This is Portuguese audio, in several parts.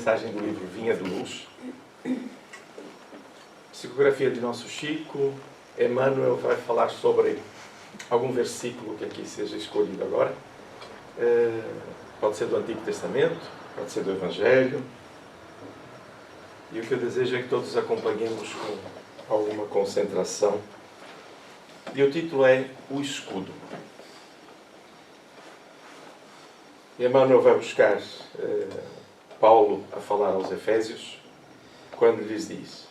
mensagem do livro Vinha de Luz. Psicografia de nosso Chico. Emmanuel vai falar sobre algum versículo que aqui seja escolhido agora. Pode ser do Antigo Testamento, pode ser do Evangelho. E o que eu desejo é que todos acompanhemos com alguma concentração. E o título é O Escudo. Emmanuel vai buscar Paulo a falar aos Efésios, quando lhes diz: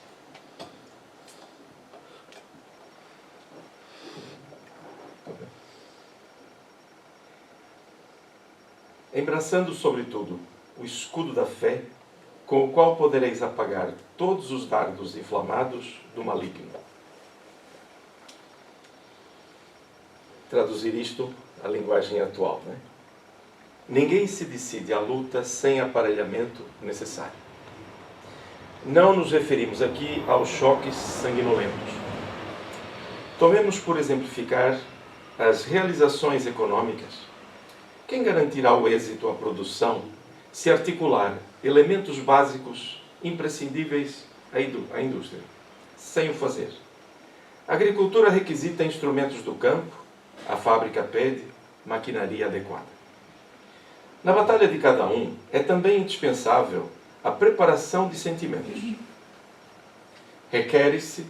embraçando sobretudo o escudo da fé, com o qual podereis apagar todos os dardos inflamados do maligno. Traduzir isto à linguagem atual, não é? Ninguém se decide à luta sem aparelhamento necessário. Não nos referimos aqui aos choques sanguinolentos. Tomemos por exemplificar as realizações econômicas. Quem garantirá o êxito à produção se articular elementos básicos imprescindíveis à indústria, sem o fazer? A agricultura requisita instrumentos do campo, a fábrica pede maquinaria adequada. Na batalha de cada um, é também indispensável a preparação de sentimentos. Requer-se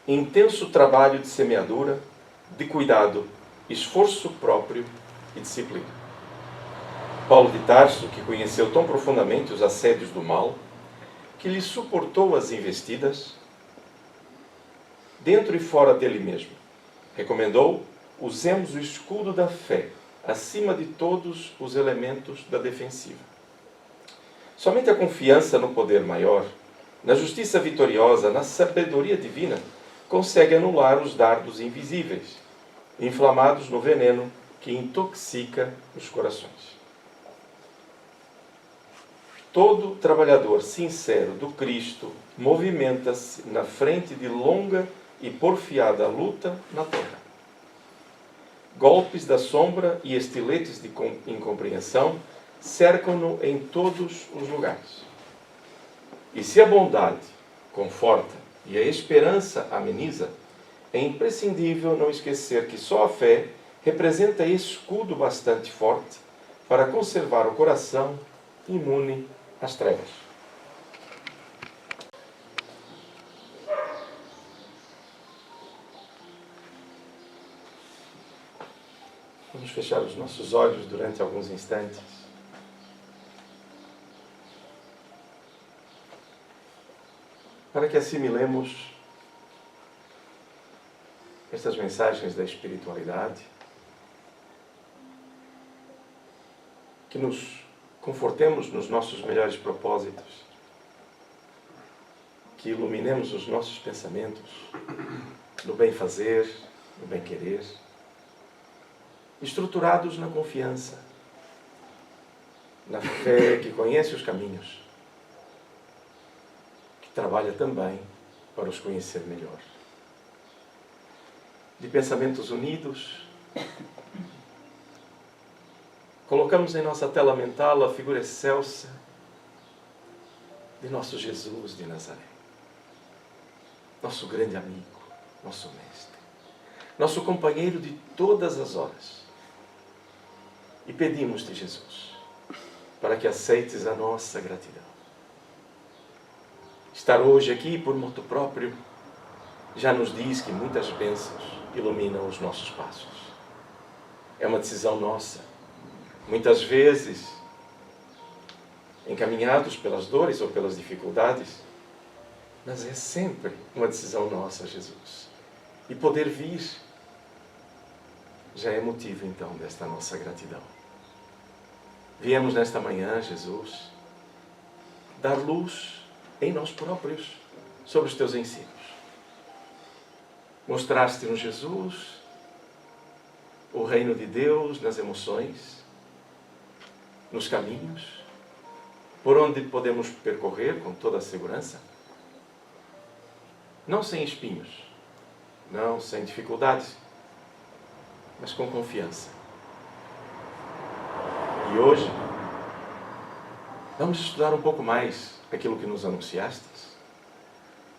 intenso trabalho de semeadura, de cuidado, esforço próprio e disciplina. Paulo de Tarso, que conheceu tão profundamente os assédios do mal, que lhe suportou as investidas, dentro e fora dele mesmo, recomendou: usemos o escudo da fé, acima de todos os elementos da defensiva. Somente a confiança no poder maior, na justiça vitoriosa, na sabedoria divina, consegue anular os dardos invisíveis, inflamados no veneno que intoxica os corações. Todo trabalhador sincero do Cristo movimenta-se na frente de longa e porfiada luta na terra. Golpes da sombra e estiletes de incompreensão cercam-no em todos os lugares. E se a bondade conforta e a esperança ameniza, é imprescindível não esquecer que só a fé representa escudo bastante forte para conservar o coração imune às trevas. Vamos fechar os nossos olhos durante alguns instantes. Para que assimilemos estas mensagens da espiritualidade, que nos confortemos nos nossos melhores propósitos, que iluminemos os nossos pensamentos no bem fazer, no bem querer, estruturados na confiança, na fé que conhece os caminhos, que trabalha também para os conhecer melhor. De pensamentos unidos, colocamos em nossa tela mental a figura excelsa de nosso Jesus de Nazaré, nosso grande amigo, nosso mestre, nosso companheiro de todas as horas. E pedimos-te, Jesus, para que aceites a nossa gratidão. Estar hoje aqui por moto próprio já nos diz que muitas bênçãos iluminam os nossos passos. É uma decisão nossa, muitas vezes encaminhados pelas dores ou pelas dificuldades, mas é sempre uma decisão nossa, Jesus. E poder vir já é motivo, então, desta nossa gratidão. Viemos nesta manhã, Jesus, dar luz em nós próprios sobre os teus ensinos. Mostraste-nos, Jesus, o reino de Deus nas emoções, nos caminhos, por onde podemos percorrer com toda a segurança. Não sem espinhos, não sem dificuldades, mas com confiança. E hoje, Vamos estudar um pouco mais aquilo que nos anunciastes,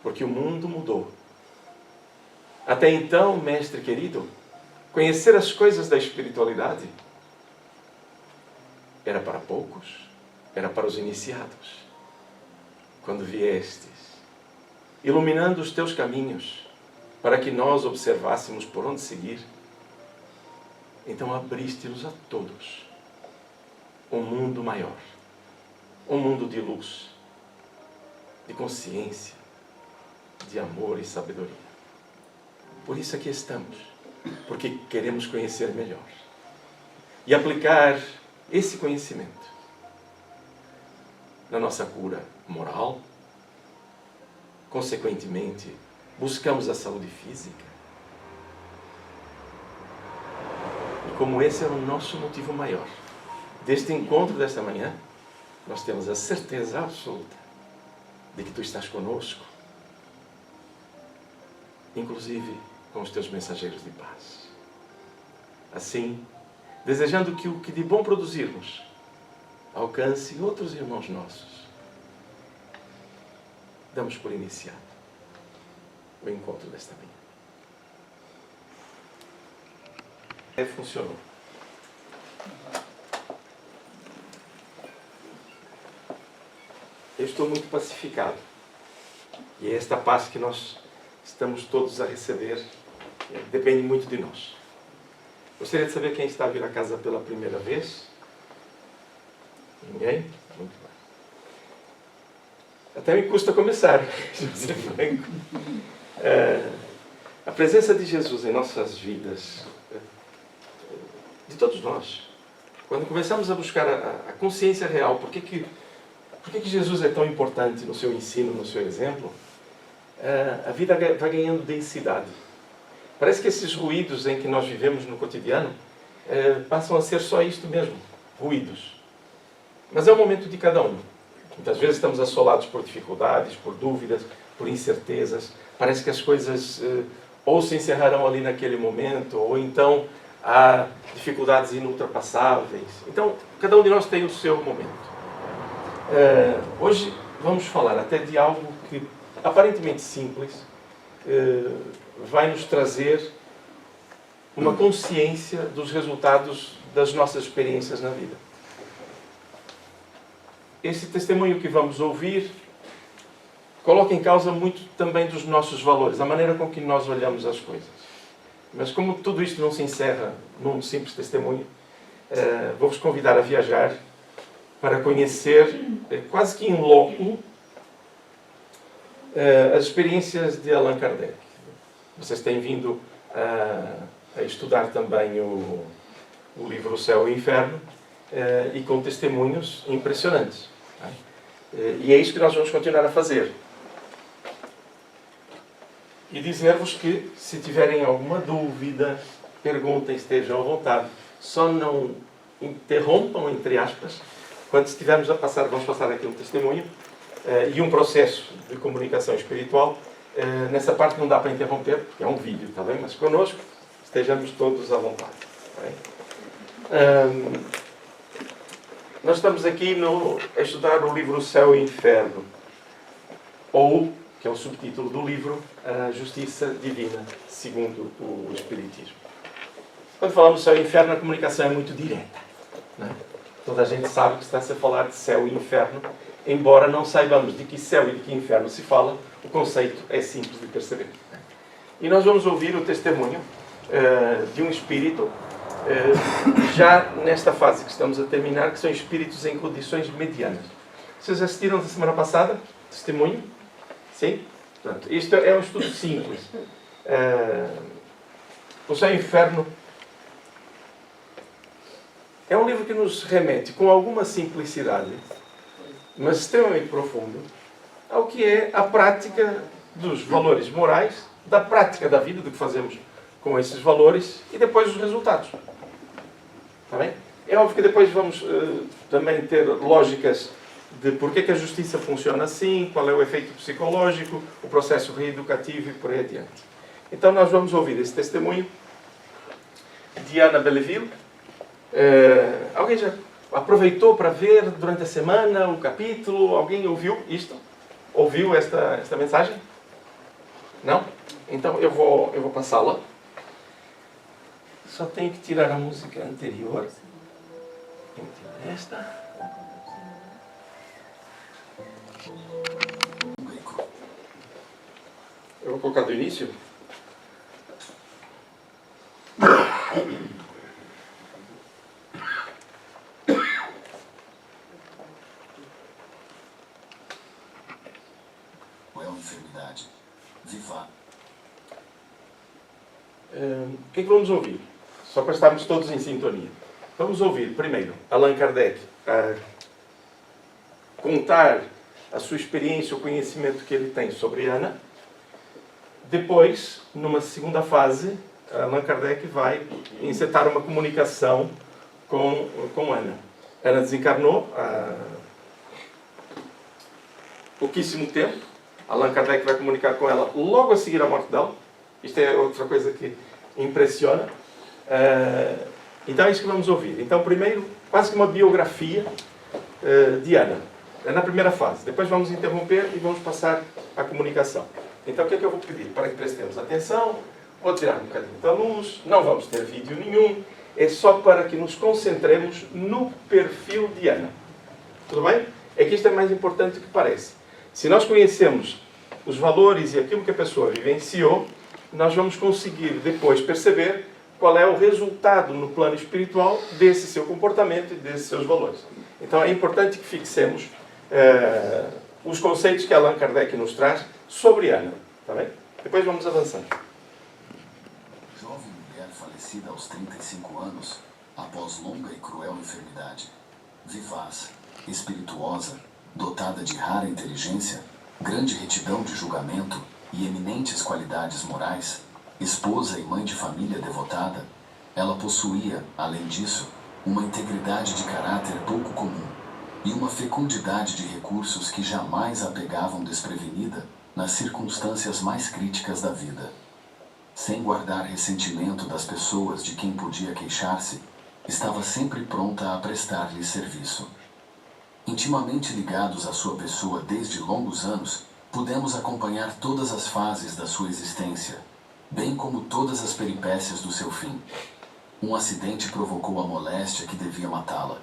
porque o mundo mudou. Até então, mestre querido, conhecer as coisas da espiritualidade era para poucos, era para os iniciados. Quando viestes, iluminando os teus caminhos, para que nós observássemos por onde seguir, então abriste-nos a todos um mundo maior, um mundo de luz, de consciência, de amor e sabedoria. Por isso aqui estamos, porque queremos conhecer melhor e aplicar esse conhecimento na nossa cura moral. Consequentemente, buscamos a saúde física. E como esse é o nosso motivo maior deste encontro desta manhã, nós temos a certeza absoluta de que Tu estás conosco, inclusive com os Teus mensageiros de paz. Assim, desejando que o que de bom produzirmos alcance outros irmãos nossos, damos por iniciado o encontro desta manhã. Funcionou. Eu estou muito pacificado. E é esta paz que nós estamos todos a receber depende muito de nós. Gostaria de saber quem está a vir a casa pela primeira vez. Ninguém? Muito bem. Até me custa começar, José Franco. A presença de Jesus em nossas vidas, de todos nós, quando começamos a buscar a consciência real, por que Jesus é tão importante no seu ensino, no seu exemplo, a vida vai ganhando densidade. Parece que esses ruídos em que nós vivemos no cotidiano passam a ser só isto mesmo, ruídos. Mas é o momento de cada um. Muitas vezes estamos assolados por dificuldades, por dúvidas, por incertezas. Parece que as coisas ou se encerrarão ali naquele momento, ou então há dificuldades inultrapassáveis. Então, cada um de nós tem o seu momento. Hoje vamos falar até de algo que, aparentemente simples, vai nos trazer uma consciência dos resultados das nossas experiências na vida. Esse testemunho que vamos ouvir coloca em causa muito também dos nossos valores, a maneira com que nós olhamos as coisas. Mas como tudo isto não se encerra num simples testemunho, vou-vos convidar a viajar para conhecer, quase que in loco, as experiências de Allan Kardec. Vocês têm vindo a estudar também o livro O Céu e o Inferno, e com testemunhos impressionantes. E é isso que nós vamos continuar a fazer. E dizer-vos que, se tiverem alguma dúvida, perguntem, estejam à vontade. Só não interrompam, entre aspas, quando estivermos a passar, vamos passar aqui um testemunho e um processo de comunicação espiritual. Nessa parte não dá para interromper, porque é um vídeo, está bem? Mas connosco, estejamos todos à vontade. Está bem? Nós estamos aqui a estudar o livro O Céu e o Inferno, ou, que é o subtítulo do livro, A Justiça Divina, segundo o Espiritismo. Quando falamos de céu e inferno, a comunicação é muito direta. Não é? Toda a gente sabe que está-se a falar de céu e inferno, embora não saibamos de que céu e de que inferno se fala, o conceito é simples de perceber. E nós vamos ouvir o testemunho de um espírito, já nesta fase que estamos a terminar, que são espíritos em condições medianas. Vocês assistiram na semana passada? Testemunho? Sim? Portanto, isto é um estudo simples. O Céu e o Inferno é um livro que nos remete com alguma simplicidade, mas extremamente profundo, ao que é a prática dos valores morais, da prática da vida, do que fazemos com esses valores, e depois os resultados. Está bem? É óbvio que depois vamos também ter lógicas de porque que a justiça funciona assim, qual é o efeito psicológico, o processo reeducativo e por aí adiante. Então nós vamos ouvir esse testemunho de Ana Belleville. Alguém já aproveitou para ver durante a semana o capítulo? Alguém ouviu isto? Ouviu esta mensagem? Não? Então eu vou passá-la. Só tenho que tirar a música anterior. Tenho que tirar esta. Eu vou colocar do início. Enfermidade. Viva. O que é que vamos ouvir? Só para estarmos todos em sintonia. Vamos ouvir, primeiro, Allan Kardec contar a sua experiência, o conhecimento que ele tem sobre Ana. Depois, numa segunda fase, Allan Kardec vai encetar uma comunicação com Ana. Ana desencarnou há pouquíssimo tempo. Allan Kardec vai comunicar com ela logo a seguir à morte dela. Isto é outra coisa que impressiona. Então é isso que vamos ouvir. Então, primeiro, quase que uma biografia de Ana. É na primeira fase. Depois vamos interromper e vamos passar à comunicação. Então, o que é que eu vou pedir? Para que prestemos atenção. Vou tirar um bocadinho da luz. Não vamos ter vídeo nenhum. É só para que nos concentremos no perfil de Ana. Tudo bem? É que isto é mais importante do que parece. Se nós conhecemos os valores e aquilo que a pessoa vivenciou, nós vamos conseguir depois perceber qual é o resultado no plano espiritual desse seu comportamento e desses seus valores. Então é importante que fixemos os conceitos que Allan Kardec nos traz sobre Ana. Tá bem? Depois vamos avançando. Jovem mulher falecida aos 35 anos, após longa e cruel enfermidade. Vivaz, espirituosa, dotada de rara inteligência, grande retidão de julgamento e eminentes qualidades morais, esposa e mãe de família devotada, ela possuía, além disso, uma integridade de caráter pouco comum e uma fecundidade de recursos que jamais a pegavam desprevenida nas circunstâncias mais críticas da vida. Sem guardar ressentimento das pessoas de quem podia queixar-se, estava sempre pronta a prestar-lhes serviço. Intimamente ligados à sua pessoa desde longos anos, pudemos acompanhar todas as fases da sua existência, bem como todas as peripécias do seu fim. Um acidente provocou a moléstia que devia matá-la.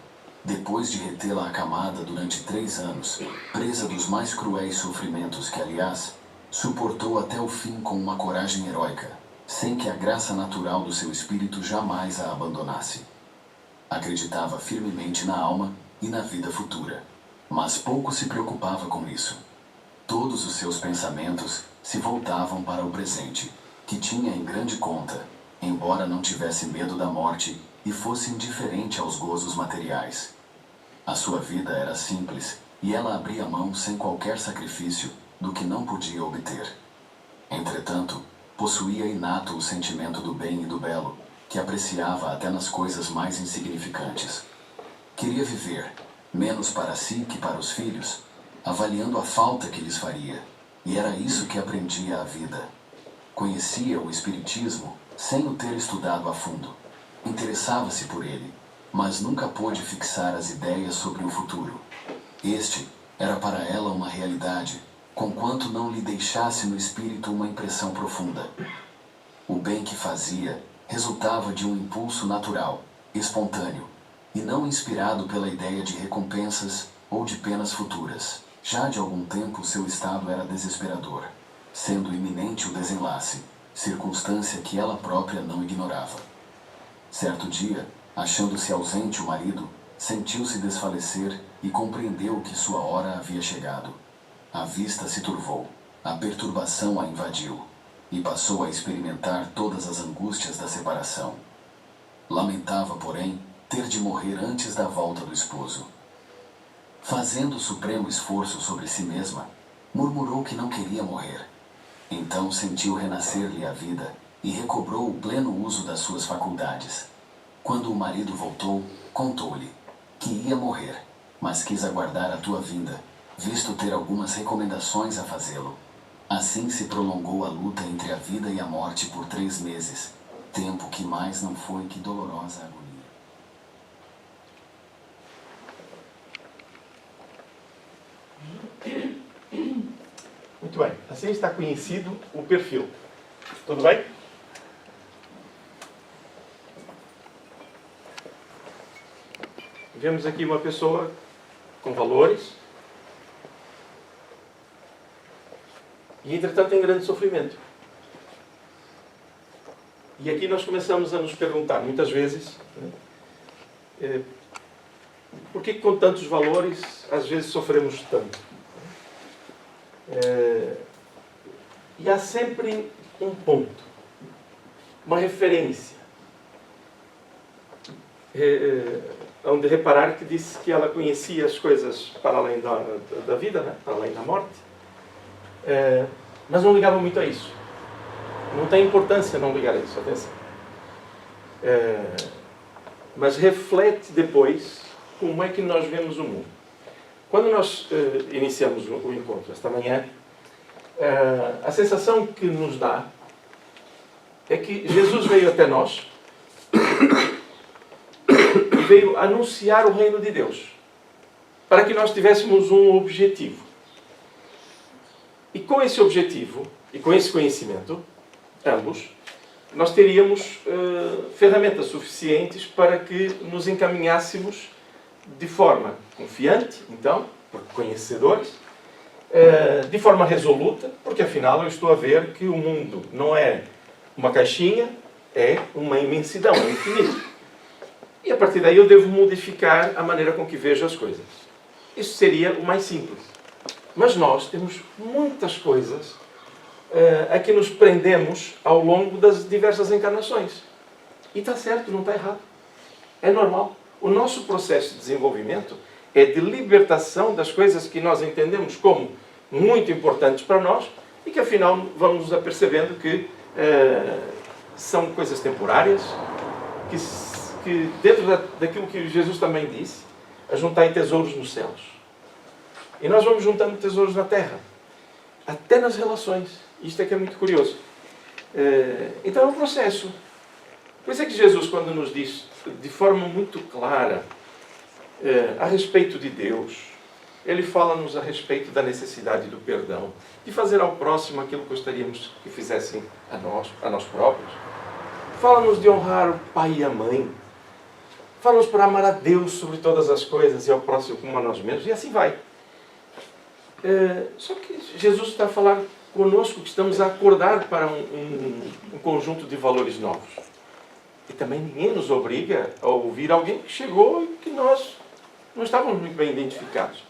Depois de retê-la acamada durante 3 anos, presa dos mais cruéis sofrimentos que, aliás, suportou até o fim com uma coragem heróica, sem que a graça natural do seu espírito jamais a abandonasse. Acreditava firmemente na alma e na vida futura, mas pouco se preocupava com isso. Todos os seus pensamentos se voltavam para o presente, que tinha em grande conta, embora não tivesse medo da morte e fosse indiferente aos gozos materiais. A sua vida era simples e ela abria mão sem qualquer sacrifício do que não podia obter. Entretanto, possuía inato o sentimento do bem e do belo, que apreciava até nas coisas mais insignificantes. Queria viver, menos para si que para os filhos, avaliando a falta que lhes faria, e era isso que aprendia a vida. Conhecia o Espiritismo sem o ter estudado a fundo. Interessava-se por ele, mas nunca pôde fixar as ideias sobre o futuro. Este era para ela uma realidade, conquanto não lhe deixasse no espírito uma impressão profunda. O bem que fazia resultava de um impulso natural, espontâneo, e não inspirado pela ideia de recompensas ou de penas futuras. Já de algum tempo seu estado era desesperador, sendo iminente o desenlace, circunstância que ela própria não ignorava. Certo dia, achando-se ausente o marido, sentiu-se desfalecer e compreendeu que sua hora havia chegado. A vista se turvou, a perturbação a invadiu, e passou a experimentar todas as angústias da separação. Lamentava, porém, ter de morrer antes da volta do esposo. Fazendo supremo esforço sobre si mesma, murmurou que não queria morrer. Então sentiu renascer-lhe a vida e recobrou o pleno uso das suas faculdades. Quando o marido voltou, contou-lhe que ia morrer, mas quis aguardar a tua vinda, visto ter algumas recomendações a fazê-lo. Assim se prolongou a luta entre a vida e a morte por 3 meses, tempo que mais não foi que dolorosa agonia. Assim está conhecido o perfil. Tudo bem? Vemos aqui uma pessoa com valores e, entretanto, em grande sofrimento. E aqui nós começamos a nos perguntar, muitas vezes, por que com tantos valores, às vezes, sofremos tanto? E há sempre um ponto, uma referência, onde reparar que disse que ela conhecia as coisas para além da vida, né? Para além da morte, mas não ligava muito a isso. Não tem importância não ligar a isso, atenção. Mas reflete depois como é que nós vemos o mundo. Quando nós iniciamos o encontro esta manhã, a sensação que nos dá é que Jesus veio até nós e veio anunciar o reino de Deus, para que nós tivéssemos um objetivo. E com esse objetivo, e com esse conhecimento, ambos, nós teríamos ferramentas suficientes para que nos encaminhássemos de forma confiante, então, porque conhecedores, de forma resoluta, porque afinal eu estou a ver que o mundo não é uma caixinha, é uma imensidão, é infinito. E a partir daí eu devo modificar a maneira com que vejo as coisas. Isso seria o mais simples. Mas nós temos muitas coisas a que nos prendemos ao longo das diversas encarnações. E está certo, não está errado. É normal. O nosso processo de desenvolvimento é de libertação das coisas que nós entendemos como muito importantes para nós e que afinal vamos nos apercebendo que são coisas temporárias, que dentro daquilo que Jesus também disse, ajuntai tesouros nos céus. E nós vamos juntando tesouros na terra, até nas relações. Isto é que é muito curioso. Então é um processo. Por isso é que Jesus, quando nos diz de forma muito clara a respeito de Deus, Ele fala-nos a respeito da necessidade do perdão, de fazer ao próximo aquilo que gostaríamos que fizessem a nós próprios. Fala-nos de honrar o pai e a mãe. Fala-nos para amar a Deus sobre todas as coisas e ao próximo como a nós mesmos. E assim vai. Só que Jesus está a falar conosco que estamos a acordar para um conjunto de valores novos. E também ninguém nos obriga a ouvir alguém que chegou e que nós não estávamos muito bem identificados.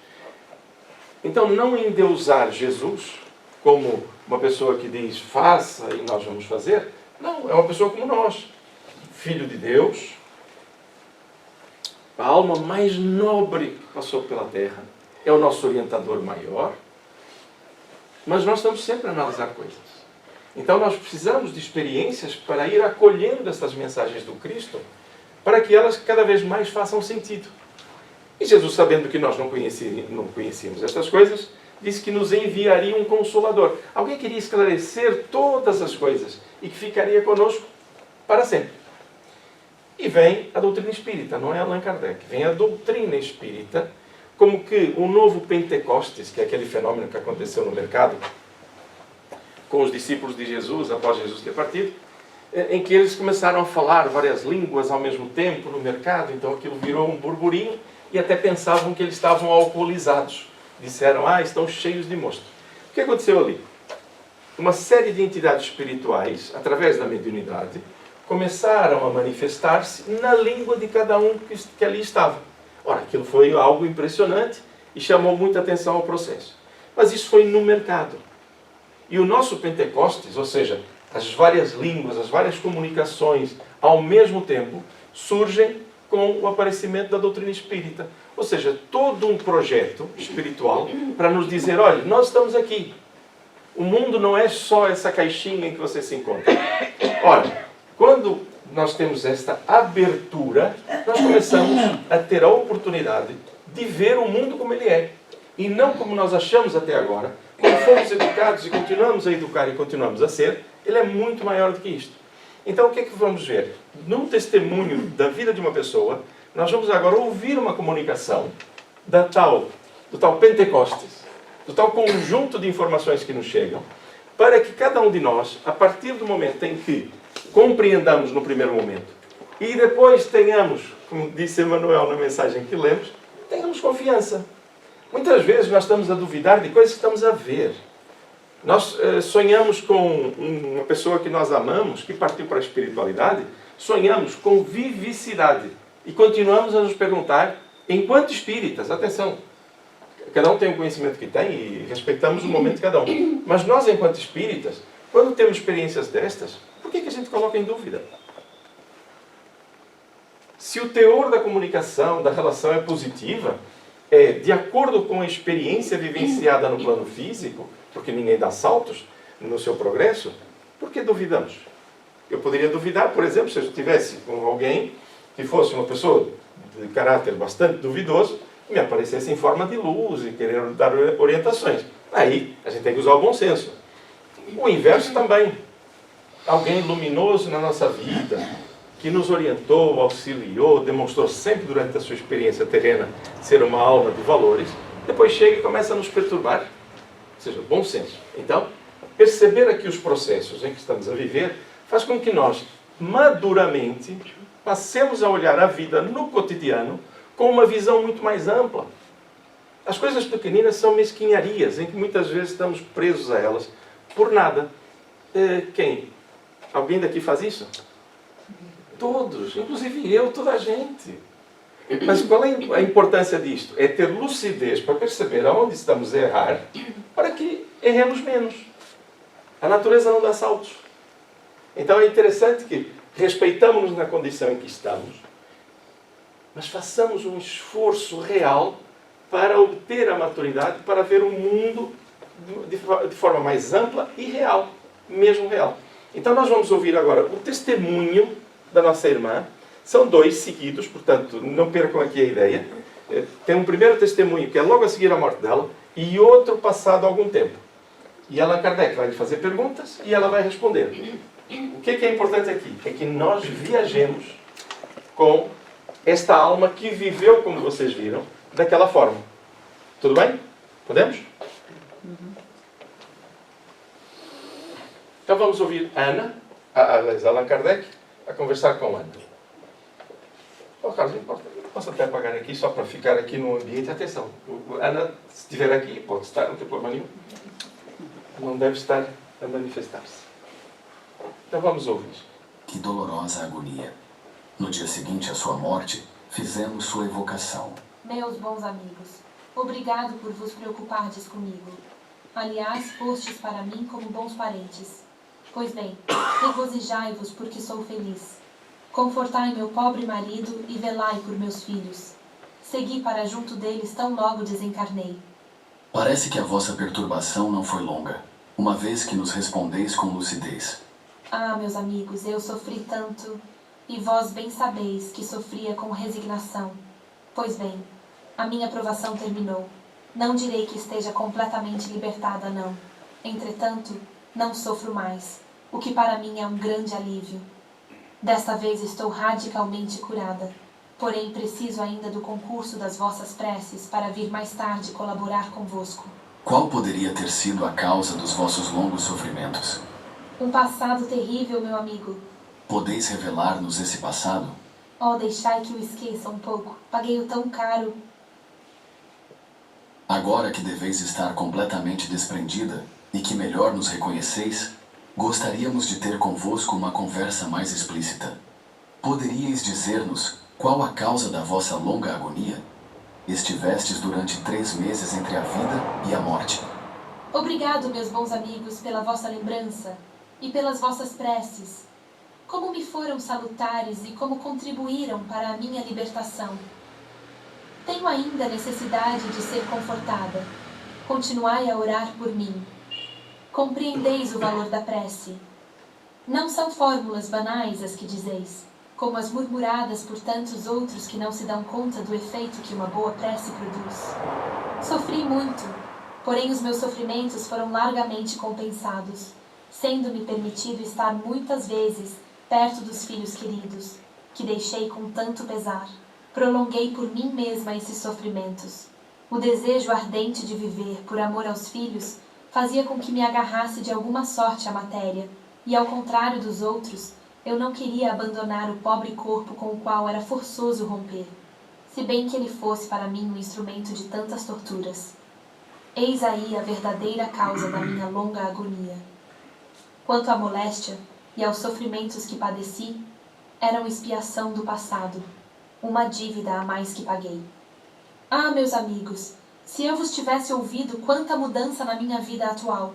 Então, não endeusar Jesus como uma pessoa que diz faça e nós vamos fazer. Não, é uma pessoa como nós. Filho de Deus, a alma mais nobre que passou pela terra, é o nosso orientador maior, mas nós estamos sempre a analisar coisas. Então nós precisamos de experiências para ir acolhendo essas mensagens do Cristo, para que elas cada vez mais façam sentido. E Jesus, sabendo que nós não conhecíamos estas coisas, disse que nos enviaria um Consolador. Alguém queria esclarecer todas as coisas e que ficaria conosco para sempre. E vem a doutrina espírita, não é Allan Kardec. Vem a doutrina espírita, como que o novo Pentecostes, que é aquele fenômeno que aconteceu no mercado, com os discípulos de Jesus, após Jesus ter partido, em que eles começaram a falar várias línguas ao mesmo tempo no mercado, então aquilo virou um burburinho, e até pensavam que eles estavam alcoolizados. Disseram, estão cheios de mosto. O que aconteceu ali? Uma série de entidades espirituais, através da mediunidade, começaram a manifestar-se na língua de cada um que ali estava. Ora, aquilo foi algo impressionante e chamou muita atenção ao processo. Mas isso foi no mercado. E o nosso Pentecostes, ou seja, as várias línguas, as várias comunicações, ao mesmo tempo, surgem com o aparecimento da doutrina espírita. Ou seja, todo um projeto espiritual para nos dizer, olha, nós estamos aqui. O mundo não é só essa caixinha em que você se encontra. Ora, quando nós temos esta abertura, nós começamos a ter a oportunidade de ver o mundo como ele é. E não como nós achamos até agora. Quando fomos educados e continuamos a educar e continuamos a ser, ele é muito maior do que isto. Então o que é que vamos ver? Num testemunho da vida de uma pessoa, nós vamos agora ouvir uma comunicação do tal Pentecostes, do tal conjunto de informações que nos chegam, para que cada um de nós, a partir do momento em que compreendamos no primeiro momento, e depois tenhamos, como disse Emmanuel na mensagem que lemos, tenhamos confiança. Muitas vezes nós estamos a duvidar de coisas que estamos a ver. Nós sonhamos com uma pessoa que nós amamos, que partiu para a espiritualidade, sonhamos com vivacidade. E continuamos a nos perguntar, enquanto espíritas, atenção, cada um tem o conhecimento que tem e respeitamos o momento de cada um. Mas nós, enquanto espíritas, quando temos experiências destas, por que a gente coloca em dúvida? Se o teor da comunicação, da relação é positiva, é de acordo com a experiência vivenciada no plano físico, porque ninguém dá saltos no seu progresso, por que duvidamos? Eu poderia duvidar, por exemplo, se eu estivesse com alguém que fosse uma pessoa de caráter bastante duvidoso, me aparecesse em forma de luz e querer dar orientações. Aí a gente tem que usar o bom senso. O inverso também. Alguém luminoso na nossa vida, que nos orientou, auxiliou, demonstrou sempre durante a sua experiência terrena ser uma alma de valores, depois chega e começa a nos perturbar. Ou seja, bom senso. Então, perceber aqui os processos em que estamos a viver faz com que nós, maduramente, passemos a olhar a vida no cotidiano com uma visão muito mais ampla. As coisas pequeninas são mesquinharias, em que muitas vezes estamos presos a elas por nada. Quem? Alguém daqui faz isso? Todos, inclusive eu, toda a gente. Mas qual é a importância disto? É ter lucidez para perceber aonde estamos a errar, para que erremos menos. A natureza não dá saltos. Então é interessante que respeitamos-nos na condição em que estamos, mas façamos um esforço real para obter a maturidade, para ver o mundo de forma mais ampla e real, mesmo real. Então nós vamos ouvir agora o testemunho da nossa irmã. São dois seguidos, portanto, não percam aqui a ideia. Tem um primeiro testemunho que é logo a seguir a morte dela e outro passado algum tempo. E Allan Kardec vai lhe fazer perguntas e ela vai responder. O que é importante aqui? É que nós viajemos com esta alma que viveu, como vocês viram, daquela forma. Tudo bem? Podemos? Então vamos ouvir Allan Kardec a conversar com Ana. Oh, Carlos, posso até apagar aqui só para ficar aqui no ambiente. Atenção, Ana, se estiver aqui, pode estar, não tem problema nenhum. Não deve estar a manifestar-se. Então vamos ouvir. Que dolorosa agonia. No dia seguinte à sua morte, fizemos sua evocação. Meus bons amigos, obrigado por vos preocupardes comigo. Aliás, fostes para mim como bons parentes. Pois bem, regozijai-vos porque sou feliz. Confortai meu pobre marido e velai por meus filhos. Segui para junto deles tão logo desencarnei. Parece que a vossa perturbação não foi longa, uma vez que nos respondeis com lucidez. Ah, meus amigos, eu sofri tanto, e vós bem sabeis que sofria com resignação. Pois bem, a minha provação terminou. Não direi que esteja completamente libertada, não. Entretanto, não sofro mais, o que para mim é um grande alívio. Desta vez estou radicalmente curada, porém preciso ainda do concurso das vossas preces para vir mais tarde colaborar convosco. Qual poderia ter sido a causa dos vossos longos sofrimentos? Um passado terrível, meu amigo. Podeis revelar-nos esse passado? Oh, deixai que o esqueça um pouco. Paguei-o tão caro. Agora que deveis estar completamente desprendida e que melhor nos reconheceis, gostaríamos de ter convosco uma conversa mais explícita. Poderíeis dizer-nos qual a causa da vossa longa agonia? Estivestes durante 3 meses entre a vida e a morte. Obrigado, meus bons amigos, pela vossa lembrança e pelas vossas preces. Como me foram salutares e como contribuíram para a minha libertação. Tenho ainda necessidade de ser confortada. Continuai a orar por mim. Compreendeis o valor da prece. Não são fórmulas banais as que dizeis, como as murmuradas por tantos outros que não se dão conta do efeito que uma boa prece produz. Sofri muito, porém os meus sofrimentos foram largamente compensados, sendo-me permitido estar muitas vezes perto dos filhos queridos, que deixei com tanto pesar. Prolonguei por mim mesma esses sofrimentos. O desejo ardente de viver por amor aos filhos fazia com que me agarrasse de alguma sorte à matéria, e ao contrário dos outros, eu não queria abandonar o pobre corpo com o qual era forçoso romper, se bem que ele fosse para mim um instrumento de tantas torturas. Eis aí a verdadeira causa da minha longa agonia. Quanto à moléstia e aos sofrimentos que padeci, eram expiação do passado, uma dívida a mais que paguei. Ah, meus amigos, se eu vos tivesse ouvido quanta mudança na minha vida atual,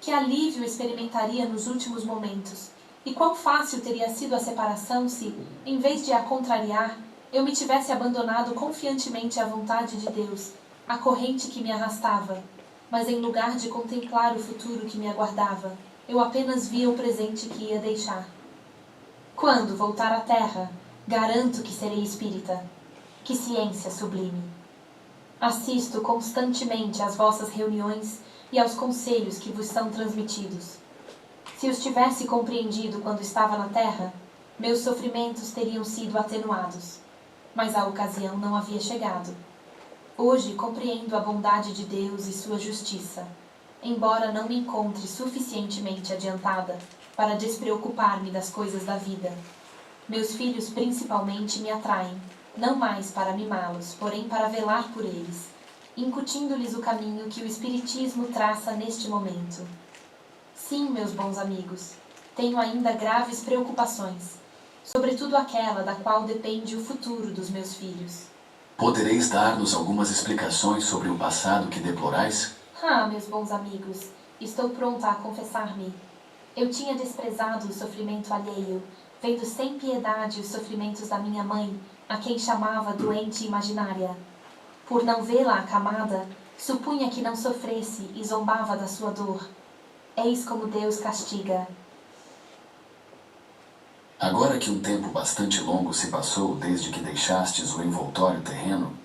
que alívio experimentaria nos últimos momentos, e quão fácil teria sido a separação se, em vez de a contrariar, eu me tivesse abandonado confiantemente à vontade de Deus, à corrente que me arrastava, mas em lugar de contemplar o futuro que me aguardava, eu apenas via o presente que ia deixar. Quando voltar à terra, garanto que serei espírita. Que ciência sublime! Assisto constantemente às vossas reuniões e aos conselhos que vos são transmitidos. Se os tivesse compreendido quando estava na terra, meus sofrimentos teriam sido atenuados, mas a ocasião não havia chegado. Hoje compreendo a bondade de Deus e sua justiça, embora não me encontre suficientemente adiantada para despreocupar-me das coisas da vida. Meus filhos principalmente me atraem, não mais para mimá-los, porém para velar por eles, incutindo-lhes o caminho que o Espiritismo traça neste momento. Sim, meus bons amigos, tenho ainda graves preocupações, sobretudo aquela da qual depende o futuro dos meus filhos. Podereis dar-nos algumas explicações sobre o passado que deplorais? Ah, meus bons amigos, estou pronta a confessar-me. Eu tinha desprezado o sofrimento alheio, vendo sem piedade os sofrimentos da minha mãe, a quem chamava doente imaginária. Por não vê-la acamada, supunha que não sofresse e zombava da sua dor. Eis como Deus castiga. Agora que um tempo bastante longo se passou desde que deixastes o envoltório terreno,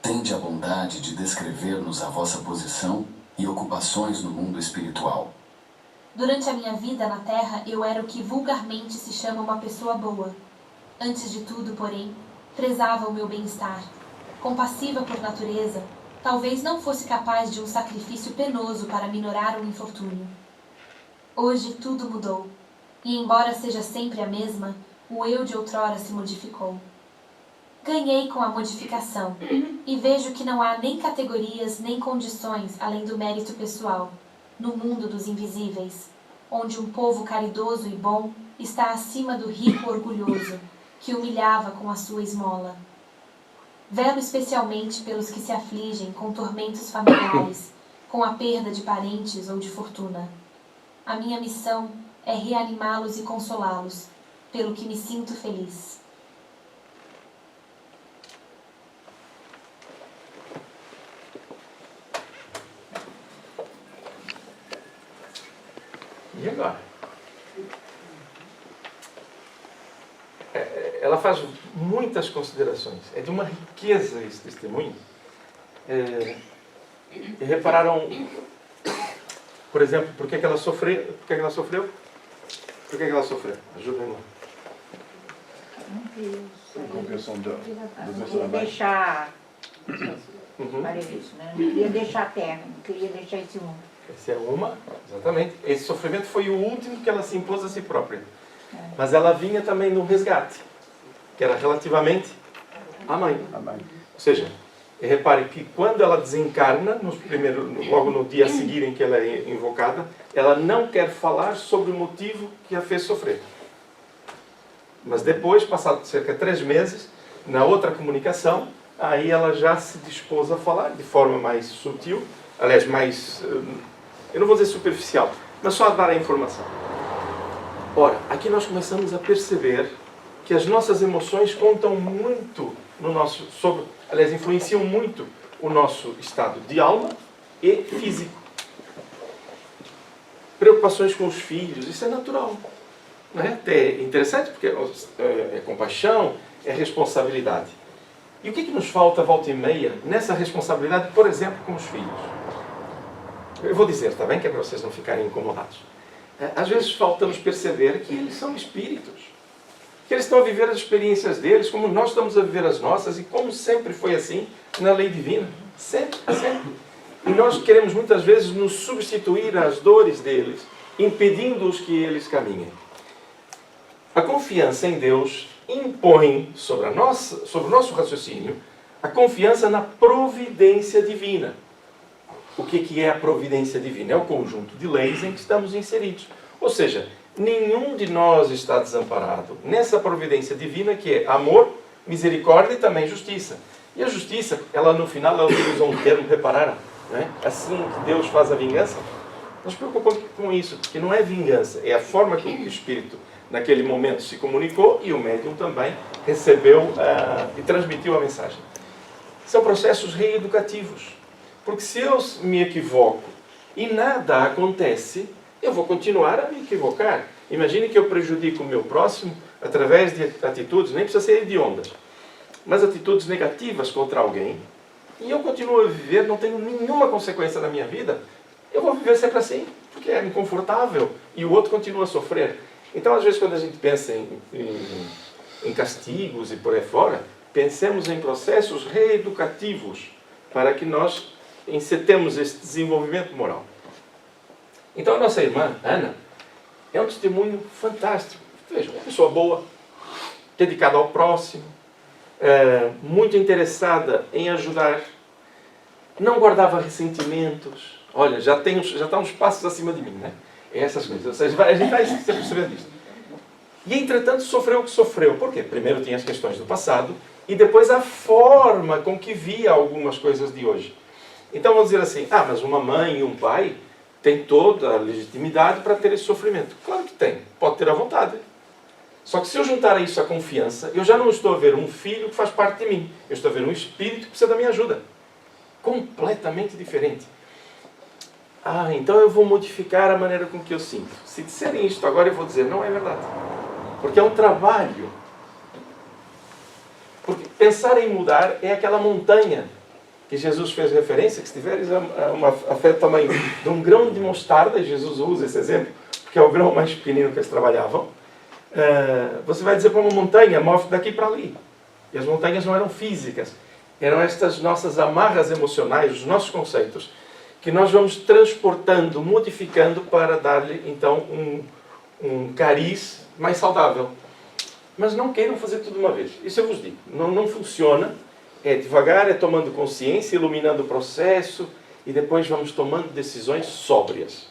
tende a bondade de descrever-nos a vossa posição e ocupações no mundo espiritual. Durante a minha vida na terra, eu era o que vulgarmente se chama uma pessoa boa. Antes de tudo, porém, prezava o meu bem-estar. Compassiva por natureza, talvez não fosse capaz de um sacrifício penoso para minorar o infortúnio. Hoje tudo mudou, e embora seja sempre a mesma, o eu de outrora se modificou. Ganhei com a modificação, e vejo que não há nem categorias nem condições além do mérito pessoal, no mundo dos invisíveis, onde um povo caridoso e bom está acima do rico orgulhoso, que humilhava com a sua esmola. Velo especialmente pelos que se afligem com tormentos familiares, com a perda de parentes ou de fortuna. A minha missão é reanimá-los e consolá-los, pelo que me sinto feliz. E agora? Ela faz muitas considerações. É de uma riqueza esse testemunho. Repararam, por exemplo, por que ela sofreu? Por que ela sofreu? Por que ela sofreu? Ajuda-me lá. Compreensão do Não queria deixar parede, né? Não queria deixar a terra, não queria deixar esse mundo. Essa é uma, exatamente. Esse sofrimento foi o último que ela se impôs a si própria. Mas ela vinha também no resgate, que era relativamente à mãe. Ou seja, repare que quando ela desencarna, logo no dia a seguir em que ela é invocada, ela não quer falar sobre o motivo que a fez sofrer. Mas depois, passado cerca de 3 meses, na outra comunicação, aí ela já se dispôs a falar de forma mais sutil, aliás, mais, eu não vou dizer superficial, mas só a dar a informação. Ora, aqui nós começamos a perceber que as nossas emoções contam muito no nosso, aliás, influenciam muito o nosso estado de alma e físico. Preocupações com os filhos, isso é natural. Não é? É interessante porque é compaixão, é responsabilidade. E o que nos falta, volta e meia, nessa responsabilidade, por exemplo, com os filhos? Eu vou dizer, está bem? Que é para vocês não ficarem incomodados. Às vezes falta-nos perceber que eles são espíritos. Que eles estão a viver as experiências deles, como nós estamos a viver as nossas, e como sempre foi assim na lei divina. Sempre, sempre. E nós queremos muitas vezes nos substituir às dores deles, impedindo-os que eles caminhem. A confiança em Deus impõe sobre o nosso raciocínio a confiança na providência divina. O que é a providência divina? É o conjunto de leis em que estamos inseridos. Ou seja, nenhum de nós está desamparado nessa providência divina que é amor, misericórdia e também justiça. E a justiça, ela no final, ela usa um termo, repararam? Não é? Assim que Deus faz a vingança. Não se preocupem com isso, porque não é vingança, é a forma que o Espírito naquele momento se comunicou e o médium também recebeu e transmitiu a mensagem. São processos reeducativos. Porque se eu me equivoco e nada acontece, eu vou continuar a me equivocar. Imagine que eu prejudico o meu próximo através de atitudes, nem precisa ser hediondas, mas atitudes negativas contra alguém, e eu continuo a viver, não tenho nenhuma consequência na minha vida, eu vou viver sempre assim, porque é inconfortável, e o outro continua a sofrer. Então, às vezes, quando a gente pensa em castigos e por aí fora, pensemos em processos reeducativos para que nós encetemos esse desenvolvimento moral. Então, a nossa irmã, Ana, é um testemunho fantástico. Veja, uma pessoa boa, dedicada ao próximo, muito interessada em ajudar, não guardava ressentimentos. Olha, já está uns passos acima de mim, né? Essas coisas. Ou seja, a gente vai percebendo isso. E, entretanto, sofreu o que sofreu. Por quê? Primeiro tinha as questões do passado e depois a forma com que via algumas coisas de hoje. Então, vamos dizer assim, mas uma mãe e um pai têm toda a legitimidade para ter esse sofrimento. Claro que tem. Pode ter à vontade. Só que se eu juntar a isso a confiança, eu já não estou a ver um filho que faz parte de mim. Eu estou a ver um espírito que precisa da minha ajuda. Completamente diferente. Então eu vou modificar a maneira com que eu sinto. Se disserem isto agora, eu vou dizer, não é verdade. Porque é um trabalho. Porque pensar em mudar é aquela montanha que Jesus fez referência, que se tiveres a fé do tamanho de um grão de mostarda, e Jesus usa esse exemplo, porque é o grão mais pequenino que eles trabalhavam, você vai dizer para uma montanha, move daqui para ali. E as montanhas não eram físicas, eram estas nossas amarras emocionais, os nossos conceitos, que nós vamos transportando, modificando para dar-lhe, então, um cariz mais saudável. Mas não queiram fazer tudo de uma vez. Isso eu vos digo. Não funciona. É devagar, é tomando consciência, iluminando o processo, e depois vamos tomando decisões sóbrias.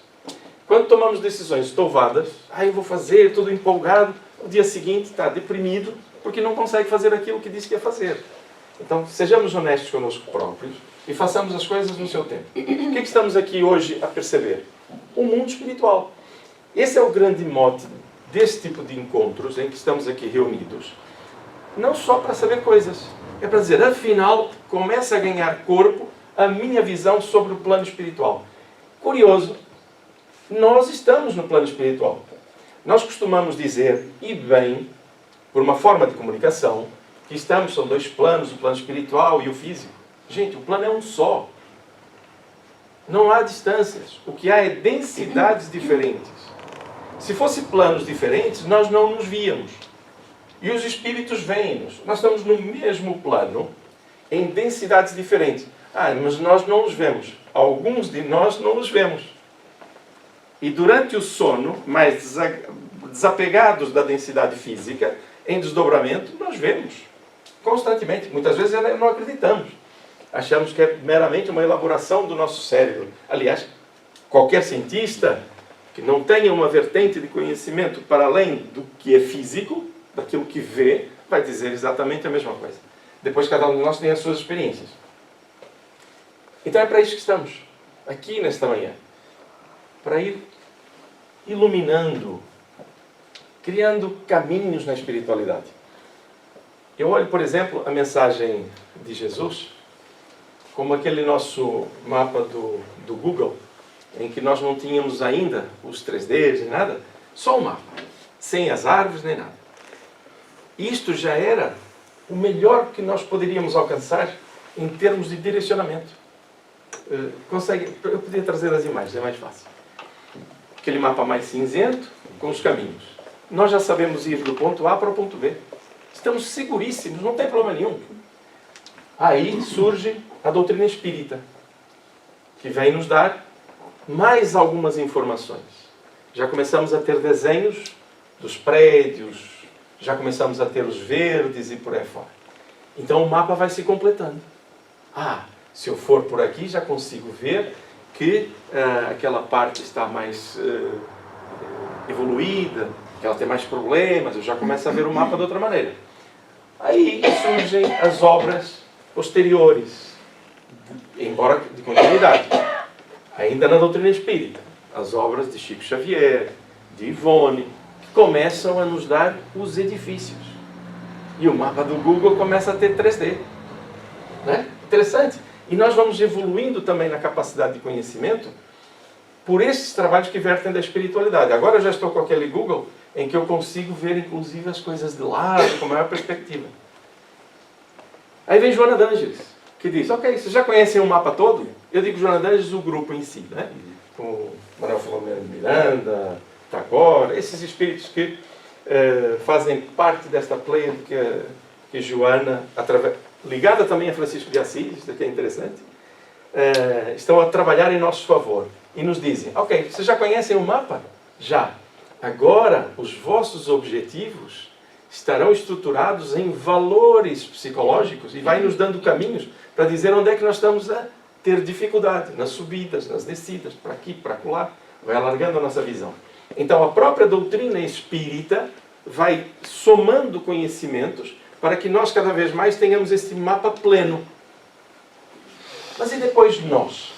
Quando tomamos decisões estouvadas, eu vou fazer, tudo empolgado, no dia seguinte está deprimido, porque não consegue fazer aquilo que disse que ia fazer. Então, sejamos honestos conosco próprios e façamos as coisas no seu tempo. O que estamos aqui hoje a perceber? O mundo espiritual. Esse é o grande mote desse tipo de encontros em que estamos aqui reunidos. Não só para saber coisas, é para dizer, afinal, começa a ganhar corpo a minha visão sobre o plano espiritual. Curioso, nós estamos no plano espiritual. Nós costumamos dizer, e bem, por uma forma de comunicação, que são dois planos, o plano espiritual e o físico. Gente, o plano é um só. Não há distâncias. O que há é densidades diferentes. Se fossem planos diferentes, nós não nos víamos. E os espíritos vêm-nos. Nós estamos no mesmo plano, em densidades diferentes. Mas nós não os vemos. Alguns de nós não os vemos. E durante o sono, mais desapegados da densidade física, em desdobramento, nós vemos. Constantemente. Muitas vezes não acreditamos. Achamos que é meramente uma elaboração do nosso cérebro. Aliás, qualquer cientista que não tenha uma vertente de conhecimento para além do que é físico, daquilo que vê, vai dizer exatamente a mesma coisa. Depois cada um de nós tem as suas experiências. Então é para isso que estamos, aqui nesta manhã. Para ir iluminando, criando caminhos na espiritualidade. Eu olho, por exemplo, a mensagem de Jesus, como aquele nosso mapa do Google, em que nós não tínhamos ainda os 3Ds nem nada, só o mapa, sem as árvores nem nada. Isto já era o melhor que nós poderíamos alcançar em termos de direcionamento. Eu podia trazer as imagens, é mais fácil. Aquele mapa mais cinzento, com os caminhos. Nós já sabemos ir do ponto A para o ponto B. Estamos seguríssimos, não tem problema nenhum. Aí surge a doutrina espírita. que vem nos dar mais algumas informações. Já começamos a ter desenhos dos prédios, já começamos a ter os verdes e por aí fora. Então o mapa vai se completando. Se eu for por aqui já consigo ver que aquela parte está mais evoluída, que ela tem mais problemas, eu já começo a ver o mapa de outra maneira. Aí surgem as obras posteriores, embora de continuidade, ainda na doutrina espírita. As obras de Chico Xavier, de Ivone, que começam a nos dar os edifícios. E o mapa do Google começa a ter 3D. Né? Interessante. E nós vamos evoluindo também na capacidade de conhecimento por esses trabalhos que vertem da espiritualidade. Agora eu já estou com aquele Google em que eu consigo ver, inclusive, as coisas de lado, com maior perspectiva. Aí vem Joana d'Ângeles, que diz, ok, vocês já conhecem o mapa todo? Eu digo Joana d'Ângeles, o grupo em si, né? Com Manuel Filomeno de Miranda, Tagore, esses espíritos que fazem parte desta pleiade que Joana, ligada também a Francisco de Assis, isso aqui é interessante, estão a trabalhar em nosso favor. E nos dizem, ok, vocês já conhecem o mapa? Já. Agora, os vossos objetivos estarão estruturados em valores psicológicos e vai nos dando caminhos para dizer onde é que nós estamos a ter dificuldade, nas subidas, nas descidas, para aqui, para acolá, vai alargando a nossa visão. Então, a própria doutrina espírita vai somando conhecimentos para que nós cada vez mais tenhamos esse mapa pleno. Mas e depois nós?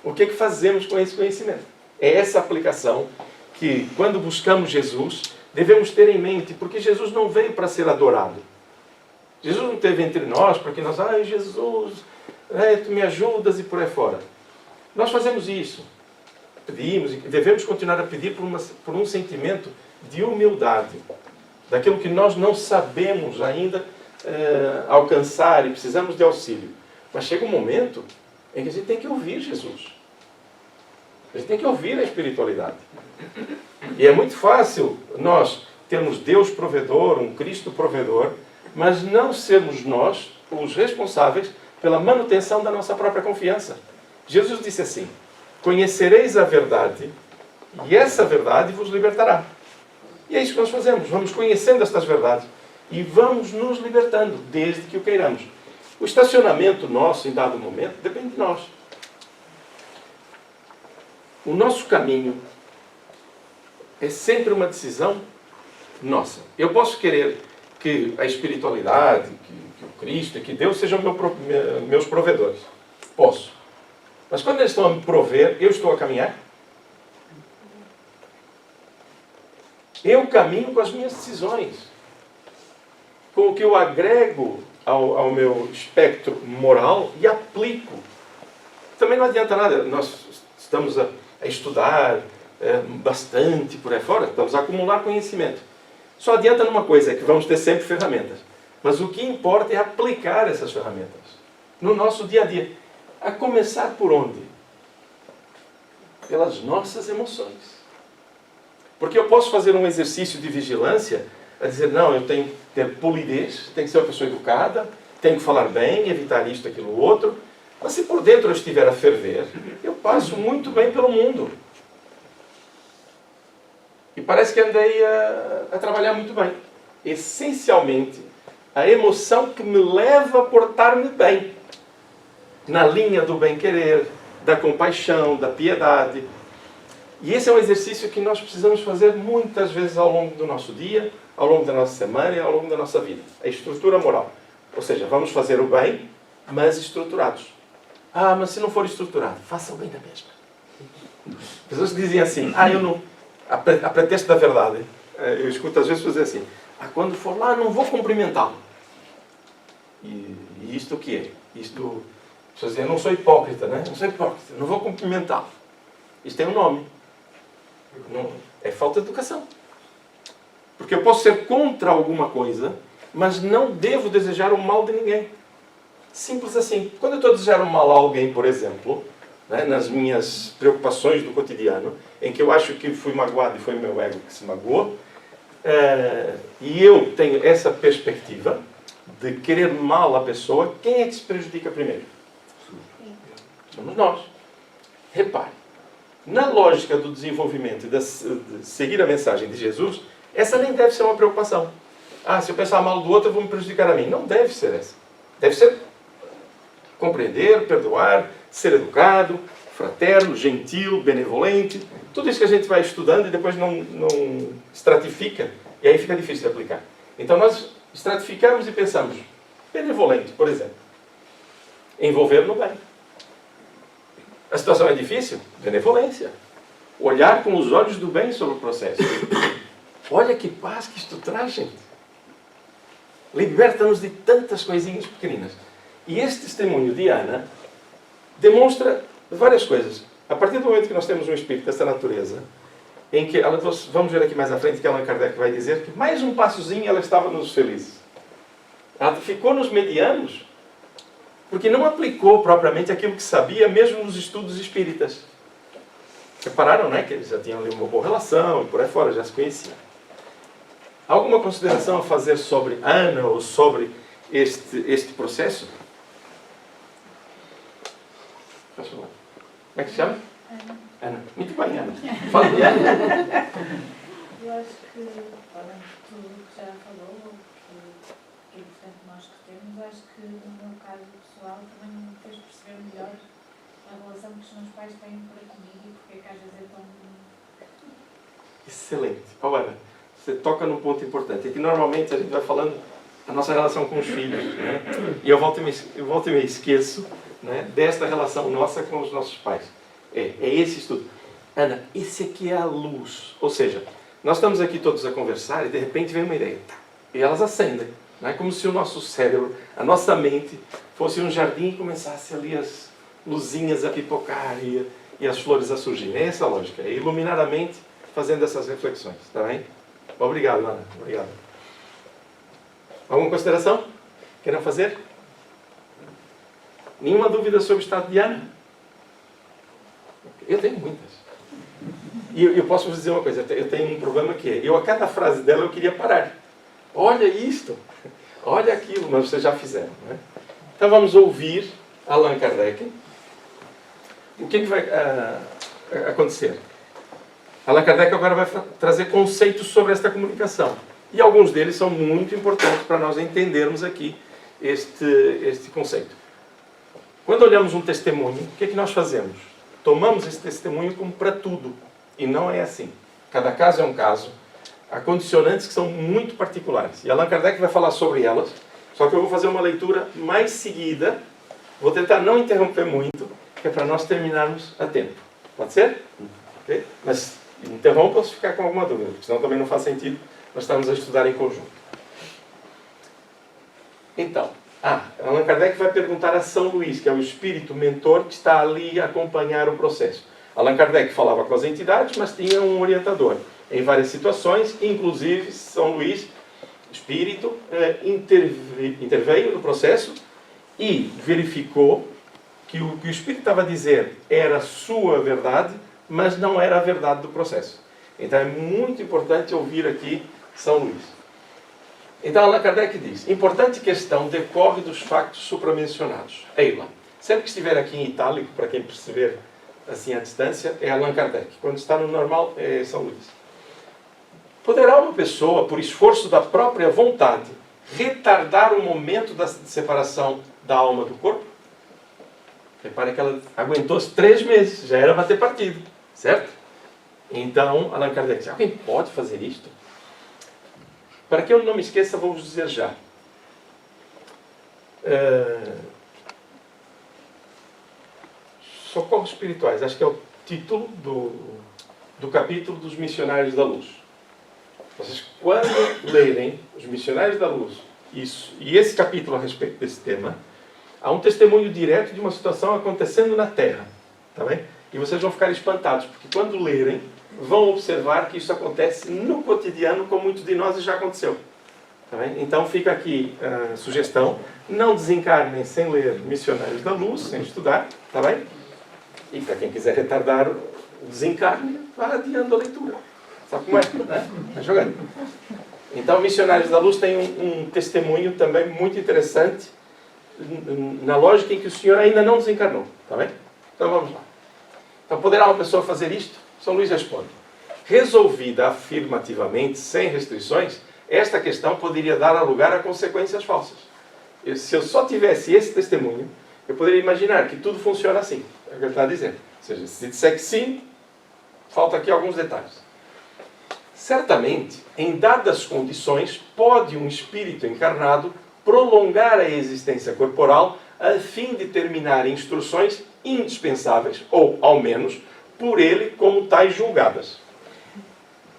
O que é que fazemos com esse conhecimento? É essa aplicação que, quando buscamos Jesus, devemos ter em mente, porque Jesus não veio para ser adorado. Jesus não esteve entre nós para que nós, Jesus, tu me ajudas e por aí fora. Nós fazemos isso. Pedimos e devemos continuar a pedir por um sentimento de humildade, daquilo que nós não sabemos ainda alcançar e precisamos de auxílio. Mas chega um momento em que a gente tem que ouvir Jesus. A gente tem que ouvir a espiritualidade. E é muito fácil nós termos Deus provedor, um Cristo provedor, mas não sermos nós os responsáveis pela manutenção da nossa própria confiança. Jesus disse assim, conhecereis a verdade e essa verdade vos libertará. E é isso que nós fazemos. Vamos conhecendo estas verdades e vamos nos libertando, desde que o queiramos. O estacionamento nosso, em dado momento, depende de nós. O nosso caminho é sempre uma decisão nossa. Eu posso querer que a espiritualidade, que o Cristo e que Deus sejam meus provedores. Posso. Mas quando eles estão a me prover, eu estou a caminhar? Eu caminho com as minhas decisões. Com o que eu agrego ao meu espectro moral e aplico. Também não adianta nada. Nós estamos a estudar bastante por aí fora, estamos a acumular conhecimento. Só adianta numa coisa, é que vamos ter sempre ferramentas. Mas o que importa é aplicar essas ferramentas no nosso dia a dia. A começar por onde? Pelas nossas emoções. Porque eu posso fazer um exercício de vigilância a dizer, não, eu tenho que ter polidez, tenho que ser uma pessoa educada, tenho que falar bem, evitar isto, aquilo, outro. Mas se por dentro eu estiver a ferver, eu passo muito bem pelo mundo. E parece que andei a trabalhar muito bem. Essencialmente, a emoção que me leva a portar-me bem. Na linha do bem-querer, da compaixão, da piedade. E esse é um exercício que nós precisamos fazer muitas vezes ao longo do nosso dia, ao longo da nossa semana e ao longo da nossa vida. A estrutura moral. Ou seja, vamos fazer o bem, mas estruturados. Mas se não for estruturado, faça o bem da mesma. Pessoas dizem assim, eu não... A pretexto da verdade. Eu escuto às vezes fazer assim, quando for lá não vou cumprimentá-lo. E isto o que é? Isto... Pessoas dizem, eu não sou hipócrita, né? Não sou hipócrita, não vou cumprimentá-lo. Isto tem um nome. Não, é falta de educação. Porque eu posso ser contra alguma coisa, mas não devo desejar o mal de ninguém. Simples assim. Quando eu estou a desejar o mal a alguém, por exemplo, né, nas minhas preocupações do cotidiano, em que eu acho que fui magoado e foi o meu ego que se magoou, e eu tenho essa perspectiva de querer mal à pessoa, quem é que se prejudica primeiro? Somos nós. Repare, na lógica do desenvolvimento e de seguir a mensagem de Jesus, essa nem deve ser uma preocupação. Ah, se eu pensar mal do outro, eu vou me prejudicar a mim. Não deve ser essa. Deve ser compreender, perdoar, ser educado, fraterno, gentil, benevolente. Tudo isso que a gente vai estudando e depois não estratifica, e aí fica difícil de aplicar. Então nós estratificamos e pensamos, benevolente, por exemplo, envolver no bem. A situação é difícil? Benevolência. Olhar com os olhos do bem sobre o processo. Olha que paz que isto traz, gente. Liberta-nos de tantas coisinhas pequeninas. E esse testemunho de Ana demonstra várias coisas. A partir do momento que nós temos um espírito dessa natureza, em que, vamos ver aqui mais à frente que Allan Kardec vai dizer que mais um passozinho ela estava nos felizes. Ela ficou nos medianos, porque não aplicou propriamente aquilo que sabia, mesmo nos estudos espíritas. Repararam, né, que eles já tinham ali uma boa relação, e por aí fora, já se conheciam. Alguma consideração a fazer sobre Ana, ou sobre este processo? Como é que se chama? Ana. Muito bem, Ana. Fala de Ana. Eu acho que, além de tudo o que já falou, que é diferente de nós que temos, acho que no meu caso pessoal também me fez perceber melhor a relação que os meus pais têm para comigo e porque é que às vezes é tão... Excelente. Oh, Ana, você toca num ponto importante. É que normalmente a gente vai falando a nossa relação com os filhos, né? E eu volto e me esqueço, né, desta relação nossa com os nossos pais. É esse estudo. Ana, esse aqui é a luz. Ou seja, nós estamos aqui todos a conversar e de repente vem uma ideia. E elas acendem. Não é como se o nosso cérebro, a nossa mente, fosse um jardim e começasse ali as luzinhas a pipocar e as flores a surgir. É essa a lógica. É iluminar a mente fazendo essas reflexões. Está bem? Obrigado, Ana. Obrigado. Alguma consideração? Querem fazer? Nenhuma dúvida sobre o estado de Ana? Eu tenho muitas. E eu posso vos dizer uma coisa, eu tenho um problema que é, a cada frase dela eu queria parar. Olha isto, olha aquilo, mas vocês já fizeram. Não é? Então vamos ouvir Allan Kardec. O que vai acontecer? Allan Kardec agora vai trazer conceitos sobre esta comunicação. E alguns deles são muito importantes para nós entendermos aqui este conceito. Quando olhamos um testemunho, o que é que nós fazemos? Tomamos esse testemunho como para tudo. E não é assim. Cada caso é um caso. Há condicionantes que são muito particulares. E Allan Kardec vai falar sobre elas. Só que eu vou fazer uma leitura mais seguida. Vou tentar não interromper muito, que é para nós terminarmos a tempo. Pode ser? Okay? Mas interrompa se ficar com alguma dúvida, porque senão também não faz sentido nós estarmos a estudar em conjunto. Então, Allan Kardec vai perguntar a São Luís, que é o espírito mentor que está ali a acompanhar o processo. Allan Kardec falava com as entidades, mas tinha um orientador em várias situações, inclusive São Luís, espírito, interveio no processo e verificou que o que o espírito estava a dizer era a sua verdade, mas não era a verdade do processo. Então é muito importante ouvir aqui São Luís. Então Allan Kardec diz, importante questão decorre dos factos supramencionados. Eila. Sempre que estiver aqui em itálico, para quem perceber assim à distância, é Allan Kardec. Quando está no normal, é São Luís. Poderá uma pessoa, por esforço da própria vontade, retardar o momento da separação da alma do corpo? Repare que ela aguentou-se 3 meses, já era para ter partido, certo? Então, Allan Kardec diz, alguém pode fazer isto? Para que eu não me esqueça, vou vos dizer já. Socorros espirituais, acho que é o título do capítulo dos Missionários da Luz. Vocês, quando lerem os Missionários da Luz, isso, e esse capítulo a respeito desse tema, há um testemunho direto de uma situação acontecendo na Terra. Tá bem? E vocês vão ficar espantados, porque quando lerem, vão observar que isso acontece no cotidiano com muitos de nós e já aconteceu. Tá bem? Então fica aqui a sugestão, não desencarnem sem ler Missionários da Luz, sem estudar, tá bem? E para quem quiser retardar o desencarne, vá adiando a leitura. Sabe como é? Né? Vai jogando. Então, Missionários da Luz tem um testemunho também muito interessante na lógica em que o senhor ainda não desencarnou. Tá bem? Então vamos lá. Então poderá uma pessoa fazer isto? São Luís responde. Resolvida afirmativamente, sem restrições, esta questão poderia dar lugar a consequências falsas. Se eu só tivesse esse testemunho, eu poderia imaginar que tudo funciona assim. É o que ele está dizendo. Ou seja, se disser que sim, falta aqui alguns detalhes. Certamente, em dadas condições, pode um espírito encarnado prolongar a existência corporal a fim de terminar instruções indispensáveis, ou, ao menos, por ele como tais julgadas.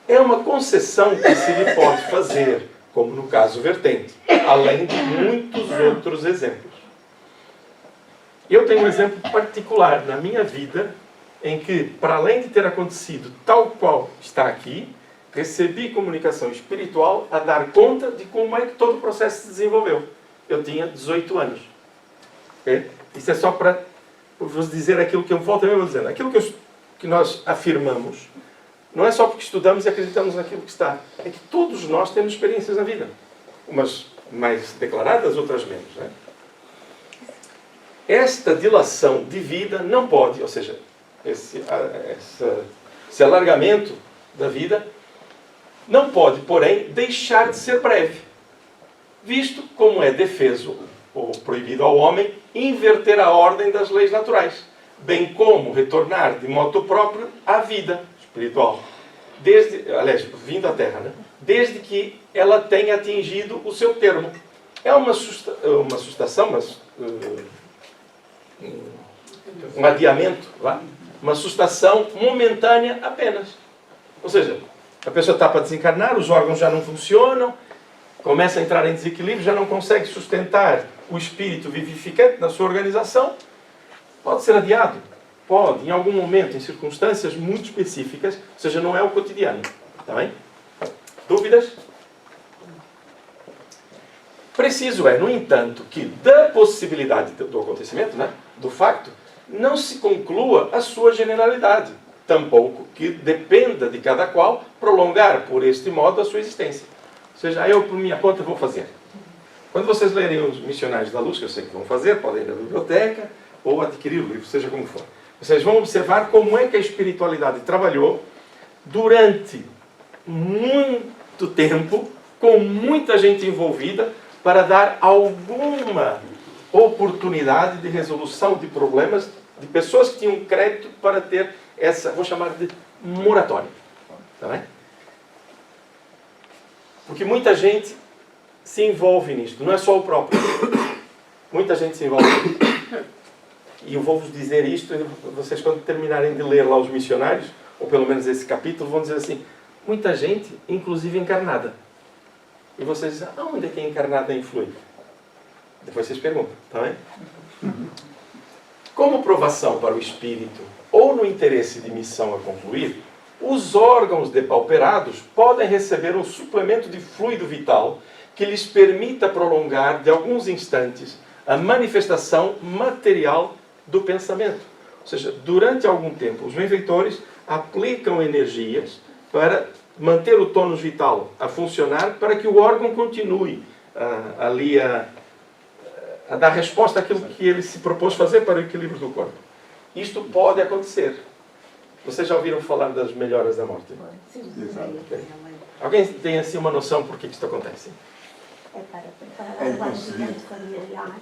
É uma concessão que se lhe pode fazer, como no caso vertente, além de muitos outros exemplos. Eu tenho um exemplo particular na minha vida, em que, para além de ter acontecido tal qual está aqui, recebi comunicação espiritual a dar conta de como é que todo o processo se desenvolveu. Eu tinha 18 anos. Okay? Isso é só para vos dizer aquilo que eu volto a vou dizendo. Aquilo que nós afirmamos não é só porque estudamos e acreditamos naquilo que está. É que todos nós temos experiências na vida. Umas mais declaradas, outras menos. Né? Esta dilação de vida não pode, ou seja, esse alargamento da vida não pode, porém, deixar de ser breve, visto como é defeso ou proibido ao homem inverter a ordem das leis naturais, bem como retornar de modo próprio à vida espiritual, vindo à Terra, né? Desde que ela tenha atingido o seu termo. É uma sustação, um adiamento, uma sustação momentânea apenas. Ou seja, a pessoa está para desencarnar, os órgãos já não funcionam, começa a entrar em desequilíbrio, já não consegue sustentar o espírito vivificante na sua organização. Pode ser adiado. Pode, em algum momento, em circunstâncias muito específicas, ou seja, não é o cotidiano. Está bem? Dúvidas? Preciso é, no entanto, que da possibilidade do acontecimento, né, do facto, não se conclua a sua generalidade. Tampouco que dependa de cada qual prolongar por este modo a sua existência. Ou seja, eu por minha conta vou fazer. Quando vocês lerem os Missionários da Luz, que eu sei que vão fazer, podem ir na biblioteca ou adquirir o livro, seja como for. Vocês vão observar como é que a espiritualidade trabalhou durante muito tempo, com muita gente envolvida, para dar alguma oportunidade de resolução de problemas de pessoas que tinham crédito para ter essa, vou chamar de moratória. Tá bem? Porque muita gente se envolve nisto, não é só o próprio. Muita gente se envolve nisto. E eu vou-vos dizer isto, vocês quando terminarem de ler lá os missionários, ou pelo menos esse capítulo, vão dizer assim, muita gente, inclusive encarnada. E vocês dizem, aonde é que a encarnada influi? Depois vocês perguntam, tá bem? Como provação para o espírito, ou no interesse de missão a concluir, os órgãos depauperados podem receber um suplemento de fluido vital que lhes permita prolongar de alguns instantes a manifestação material do pensamento. Ou seja, durante algum tempo, os benfeitores aplicam energias para manter o tônus vital a funcionar para que o órgão continue ali a dar resposta àquilo que ele se propôs fazer para o equilíbrio do corpo. Isto pode acontecer. Vocês já ouviram falar das melhoras da morte? Sim. Okay. Alguém tem assim uma noção por que isto acontece? É para preparar o alinhamento familiar,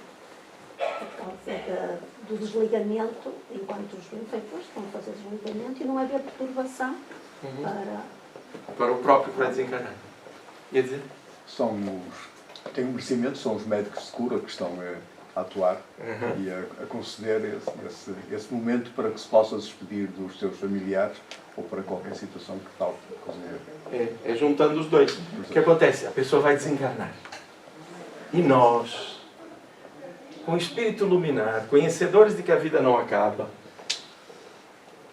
por causa do desligamento, enquanto os benfeitores estão a fazer desligamento e não haver perturbação para o próprio que vai desencarnar. Quer dizer? Tem um merecimento, são os médicos de cura que estão a atuar e a conceder esse momento para que se possa despedir dos seus familiares ou para qualquer situação que tal. É juntando os dois. O que acontece? A pessoa vai desencarnar. E nós, com o espírito luminar, conhecedores de que a vida não acaba,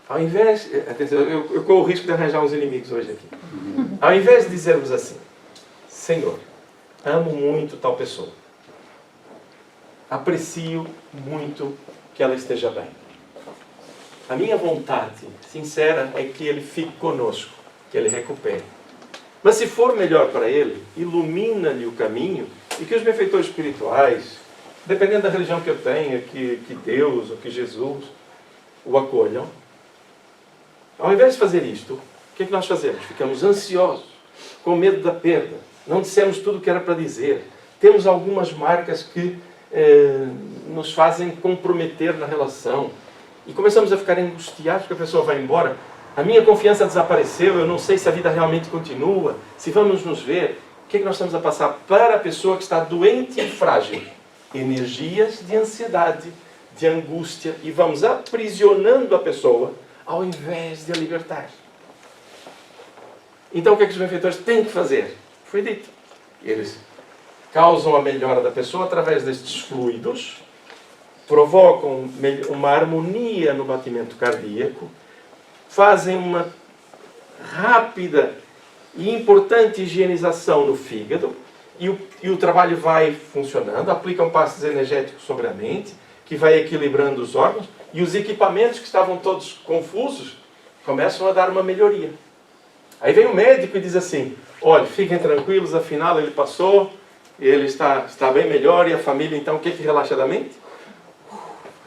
ao invés... Atenção, eu corro o risco de arranjar uns inimigos hoje aqui. Ao invés de dizermos assim, Senhor, amo muito tal pessoa. Aprecio muito que ela esteja bem. A minha vontade sincera é que ele fique conosco, que ele recupere. Mas se for melhor para ele, ilumina-lhe o caminho e que os benfeitores espirituais, dependendo da religião que eu tenha, que Deus ou que Jesus, o acolham. Ao invés de fazer isto, o que é que nós fazemos? Ficamos ansiosos, com medo da perda. Não dissemos tudo o que era para dizer. Temos algumas marcas que nos fazem comprometer na relação. E começamos a ficar angustiados porque a pessoa vai embora. A minha confiança desapareceu, eu não sei se a vida realmente continua, se vamos nos ver. O que é que nós estamos a passar para a pessoa que está doente e frágil? Energias de ansiedade, de angústia, e vamos aprisionando a pessoa ao invés de a libertar. Então o que é que os benfeitores têm que fazer? Foi dito. Eles causam a melhora da pessoa através destes fluidos, provocam uma harmonia no batimento cardíaco, fazem uma rápida e importante higienização no fígado, e o trabalho vai funcionando, aplicam passes energéticos sobre a mente, que vai equilibrando os órgãos, e os equipamentos que estavam todos confusos começam a dar uma melhoria. Aí vem o médico e diz assim, olha, fiquem tranquilos, afinal ele passou, ele está bem melhor, e a família então o que relaxa da mente?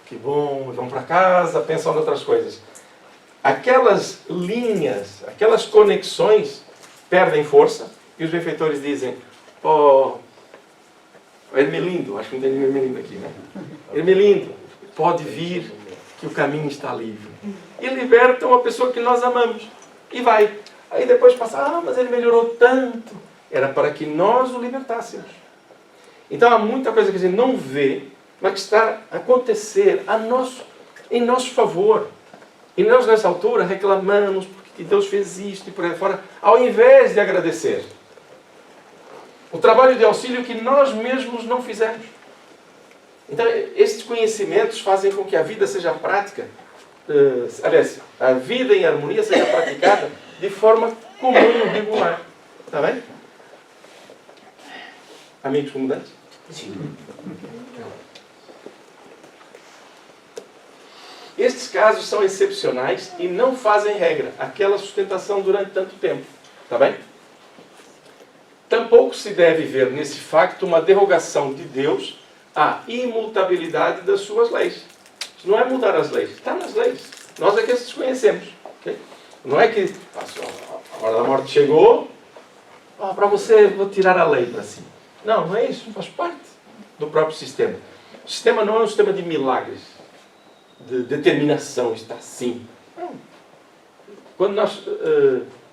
Que bom, vão para casa, pensam em outras coisas. Aquelas linhas, aquelas conexões perdem força, e os benfeitores dizem, Hermelindo, acho que não tem nenhum Hermelindo aqui, né? Hermelindo, pode vir, que o caminho está livre. E libertam a pessoa que nós amamos. E vai. Aí depois passa, mas ele melhorou tanto. Era para que nós o libertássemos. Então há muita coisa que a gente não vê, mas que está a acontecer em nosso favor. E nós nessa altura reclamamos porque Deus fez isto e por aí fora, ao invés de agradecer. O trabalho de auxílio que nós mesmos não fizemos. Então, estes conhecimentos fazem com que a vida seja prática, aliás, a vida em harmonia seja praticada de forma comum, regular. Está bem? Amigos comundantes? Sim. Estes casos são excepcionais e não fazem regra, aquela sustentação durante tanto tempo. Está bem? Tampouco se deve ver nesse facto uma derrogação de Deus à imutabilidade das suas leis. Isso não é mudar as leis, está nas leis. Nós é que as desconhecemos. Okay? Não é que a hora da morte chegou, para você vou tirar a lei para si. Não, não é isso, faz parte do próprio sistema. O sistema não é um sistema de milagres, de determinação, está assim. Não. Quando nós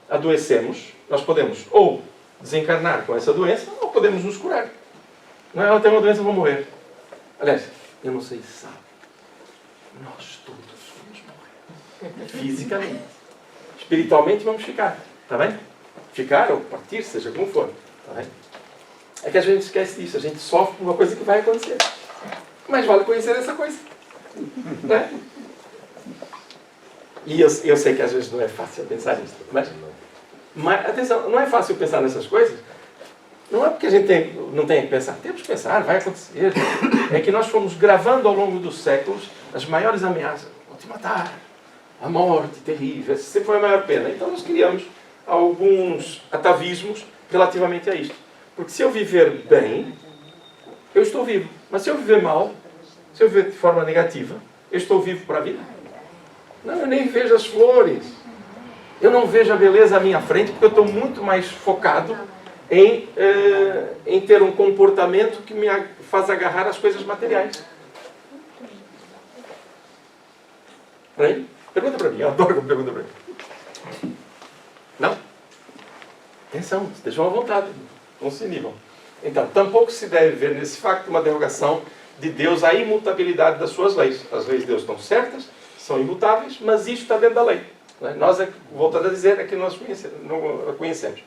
adoecemos, nós podemos ou desencarnar com essa doença, ou podemos nos curar. Não é, ela tem uma doença, eu vou morrer. Aliás, eu não sei se sabe, nós todos vamos morrer. Fisicamente. Espiritualmente vamos ficar. Está bem? Ficar ou partir, seja como for. Está bem? É que a gente esquece disso. A gente sofre por uma coisa que vai acontecer. Mas vale conhecer essa coisa. Não é? E eu sei que às vezes não é fácil pensar nisso. Mas atenção, não é fácil pensar nessas coisas. Não é porque a gente não tem que pensar. Temos que pensar, vai acontecer. É que nós fomos gravando ao longo dos séculos as maiores ameaças. Vão te matar. A morte terrível. Essa sempre foi a maior pena. Então nós criamos alguns atavismos relativamente a isto. Porque se eu viver bem, eu estou vivo. Mas se eu viver mal, se eu viver de forma negativa, eu estou vivo para a vida? Não, eu nem vejo as flores. Eu não vejo a beleza à minha frente porque eu estou muito mais focado em ter um comportamento que me faz agarrar as coisas materiais. Pergunta para mim, eu adoro quando pergunta para mim. Não? Atenção, estejam à vontade, não se inibam. Então, tampouco se deve ver nesse facto uma derrogação de Deus à imutabilidade das suas leis. As leis de Deus estão certas, são imutáveis, mas isto está dentro da lei. Nós, voltando a dizer, é que nós não a conhecemos.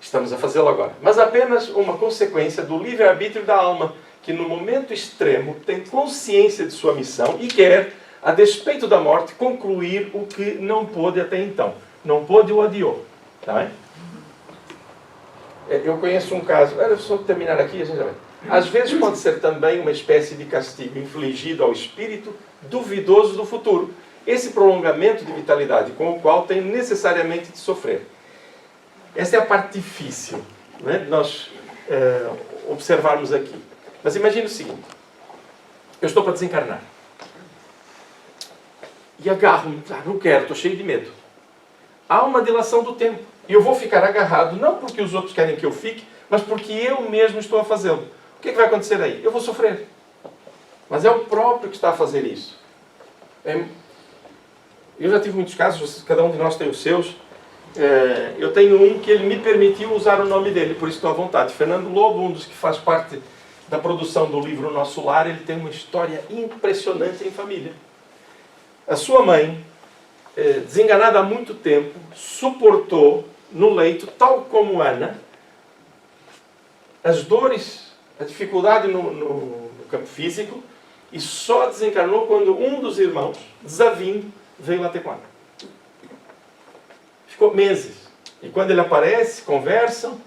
Estamos a fazê-lo agora. Mas apenas uma consequência do livre-arbítrio da alma, que no momento extremo tem consciência de sua missão e quer, a despeito da morte, concluir o que não pôde até então. Não pôde ou adiou. Tá bem? Eu conheço um caso, só terminar aqui, a gente já vai. Às vezes pode ser também uma espécie de castigo infligido ao espírito duvidoso do futuro. Esse prolongamento de vitalidade com o qual tem necessariamente de sofrer. Essa é a parte difícil, né, de nós observarmos aqui. Mas imagine o seguinte. Eu estou para desencarnar. e agarro-me. Não quero, estou cheio de medo. Há uma dilação do tempo. E eu vou ficar agarrado, não porque os outros querem que eu fique, mas porque eu mesmo estou a fazê-lo. O que é que vai acontecer aí? Eu vou sofrer. Mas é o próprio que está a fazer isso. Eu já tive muitos casos, cada um de nós tem os seus. Eu tenho um que ele me permitiu usar o nome dele, por isso estou à vontade. Fernando Lobo, um dos que faz parte da produção do livro Nosso Lar, ele tem uma história impressionante em família. A sua mãe, desenganada há muito tempo, suportou no leito, tal como Ana, as dores, a dificuldade no campo físico, e só desencarnou quando um dos irmãos, desavindo, veio lá ter com ela. Ficou meses. E quando ele aparece, conversam,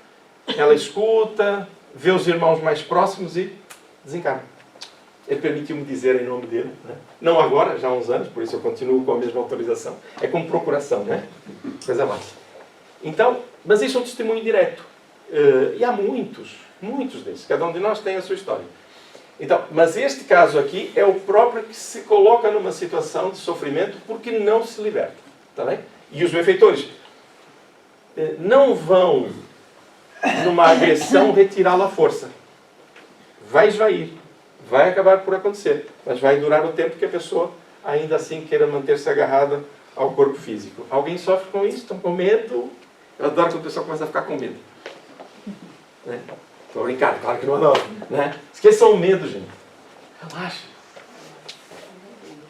ela escuta, vê os irmãos mais próximos e desencarna. Ele permitiu-me dizer em nome dele, né? Não agora, já há uns anos, por isso eu continuo com a mesma autorização. É como procuração, né? Coisa massa. Então, mas isso é um testemunho direto. E há muitos desses. Cada um de nós tem a sua história. Então, mas este caso aqui é o próprio que se coloca numa situação de sofrimento porque não se liberta. Tá bem? E os benfeitores não vão, numa agressão, retirá-la à força. Vai esvair. Vai acabar por acontecer. Mas vai durar o tempo que a pessoa ainda assim queira manter-se agarrada ao corpo físico. Alguém sofre com isso? Estão com medo? Eu adoro quando o pessoal começa a ficar com medo. Né? Estou brincando, claro que não adoro. Né? Esqueçam o medo, gente. Relaxa.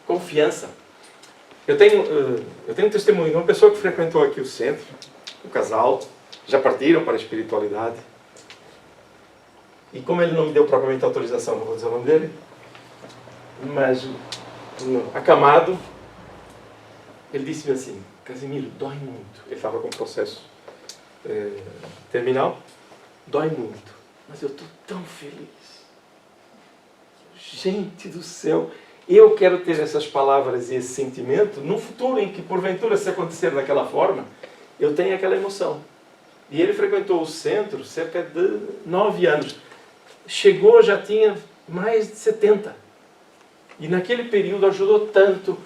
Confiança. Eu tenho um testemunho de uma pessoa que frequentou aqui o centro, um casal, já partiram para a espiritualidade. E como ele não me deu propriamente autorização, não vou dizer o nome dele, mas acamado, ele disse-me assim: Casimiro, dói muito. Ele estava com um processo terminal. Dói muito, mas eu estou tão feliz. Gente do céu, eu quero ter essas palavras e esse sentimento no futuro em que, porventura, se acontecer daquela forma, eu tenho aquela emoção. E ele frequentou o centro cerca de 9 anos. Chegou, já tinha mais de 70. E naquele período ajudou tanto,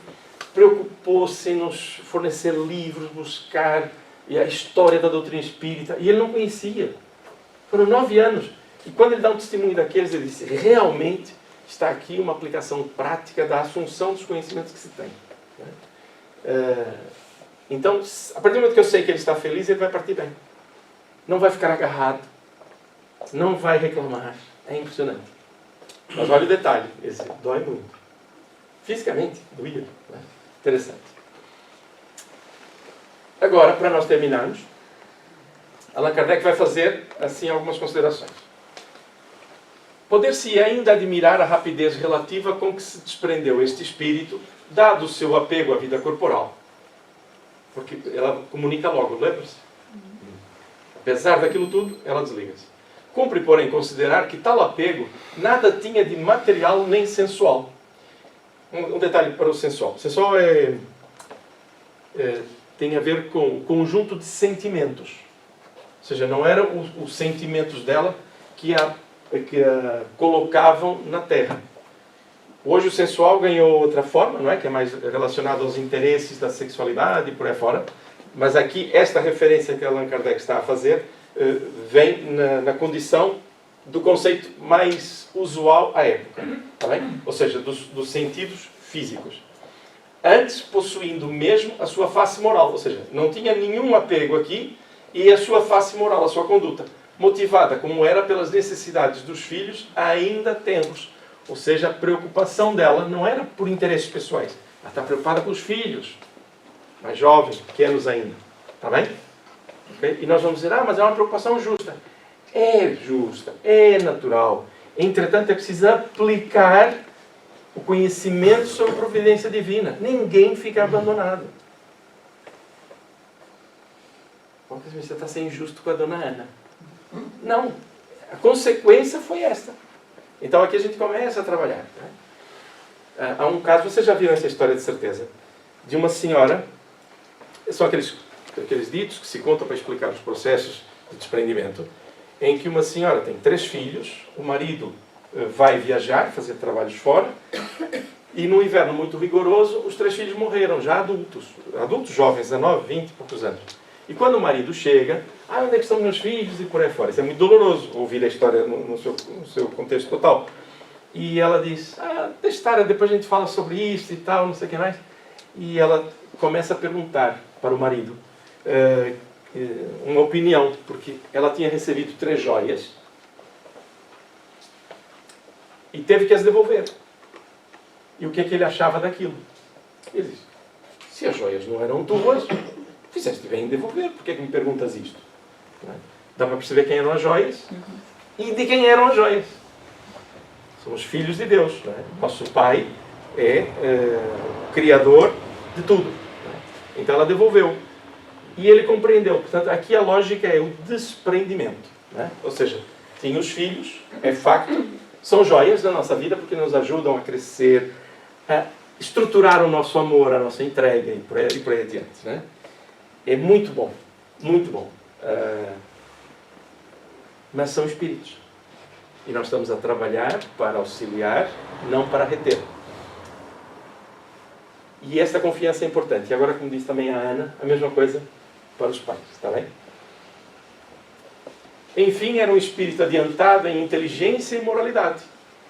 preocupou-se em nos fornecer livros, buscar a história da doutrina espírita. E ele não conhecia. Foram 9 anos. E quando ele dá um testemunho daqueles, ele disse: realmente está aqui uma aplicação prática da assunção dos conhecimentos que se tem. Então, a partir do momento que eu sei que ele está feliz, ele vai partir bem. Não vai ficar agarrado. Não vai reclamar. É impressionante. Mas olha o detalhe. Esse dói muito. Fisicamente, doía. Né? Interessante. Agora, para nós terminarmos, Allan Kardec vai fazer, assim, algumas considerações. Poder-se ainda admirar a rapidez relativa com que se desprendeu este espírito, dado o seu apego à vida corporal. Porque ela comunica logo, lembra-se? Apesar daquilo tudo, ela desliga-se. Cumpre, porém, considerar que tal apego nada tinha de material nem sensual. Um detalhe para o sensual. O sensual tem a ver com o conjunto de sentimentos. Ou seja, não eram os sentimentos dela que a colocavam na Terra. Hoje o sensual ganhou outra forma, não é? Que é mais relacionado aos interesses da sexualidade e por aí fora. Mas aqui, esta referência que Allan Kardec está a fazer vem na condição do conceito mais usual à época. Tá bem? Ou seja, dos sentidos físicos. Antes, possuindo mesmo a sua face moral. Ou seja, não tinha nenhum apego aqui e a sua face moral, a sua conduta. Motivada, como era, pelas necessidades dos filhos ainda tenros. Ou seja, a preocupação dela não era por interesses pessoais. Ela está preocupada com os filhos, mais jovens, pequenos ainda. Está bem? Okay? E nós vamos dizer, mas é uma preocupação justa. É justa, é natural. Entretanto, é preciso aplicar o conhecimento sobre a providência divina. Ninguém fica abandonado. Você está sendo injusto com a dona Ana. Não. A consequência foi esta. Então aqui a gente começa a trabalhar. Né? Há um caso, vocês já viram essa história de certeza, de uma senhora, são aqueles ditos que se contam para explicar os processos de desprendimento, em que uma senhora tem 3 filhos, o marido vai viajar, fazer trabalhos fora, E num inverno muito rigoroso, os 3 filhos morreram, já adultos jovens, 19, 20 e poucos anos. E quando o marido chega, onde é que estão meus filhos? E por aí fora. Isso é muito doloroso, ouvir a história no seu contexto total. E ela diz, deixa estar, depois a gente fala sobre isso e tal, não sei o que mais. E ela começa a perguntar para o marido uma opinião, porque ela tinha recebido 3 joias e teve que as devolver. E o que é que ele achava daquilo? Ele disse, se as joias não eram tuas, fizeste bem em devolver, por que é que me perguntas isto? Dá para perceber quem eram as joias e de quem eram as joias. Somos filhos de Deus. Não é? Nosso Pai é o Criador de tudo. Não é? Então ela devolveu. E ele compreendeu. Portanto, aqui a lógica é o desprendimento. Não é? Ou seja, tinha os filhos, é facto, são joias da nossa vida porque nos ajudam a crescer, a estruturar o nosso amor, a nossa entrega e por aí adiante. Não é? É muito bom. Muito bom. Mas são espíritos. E nós estamos a trabalhar para auxiliar, não para reter. E esta confiança é importante. E agora, como disse também a Ana, a mesma coisa para os pais. Está bem? Enfim, era um espírito adiantado em inteligência e moralidade.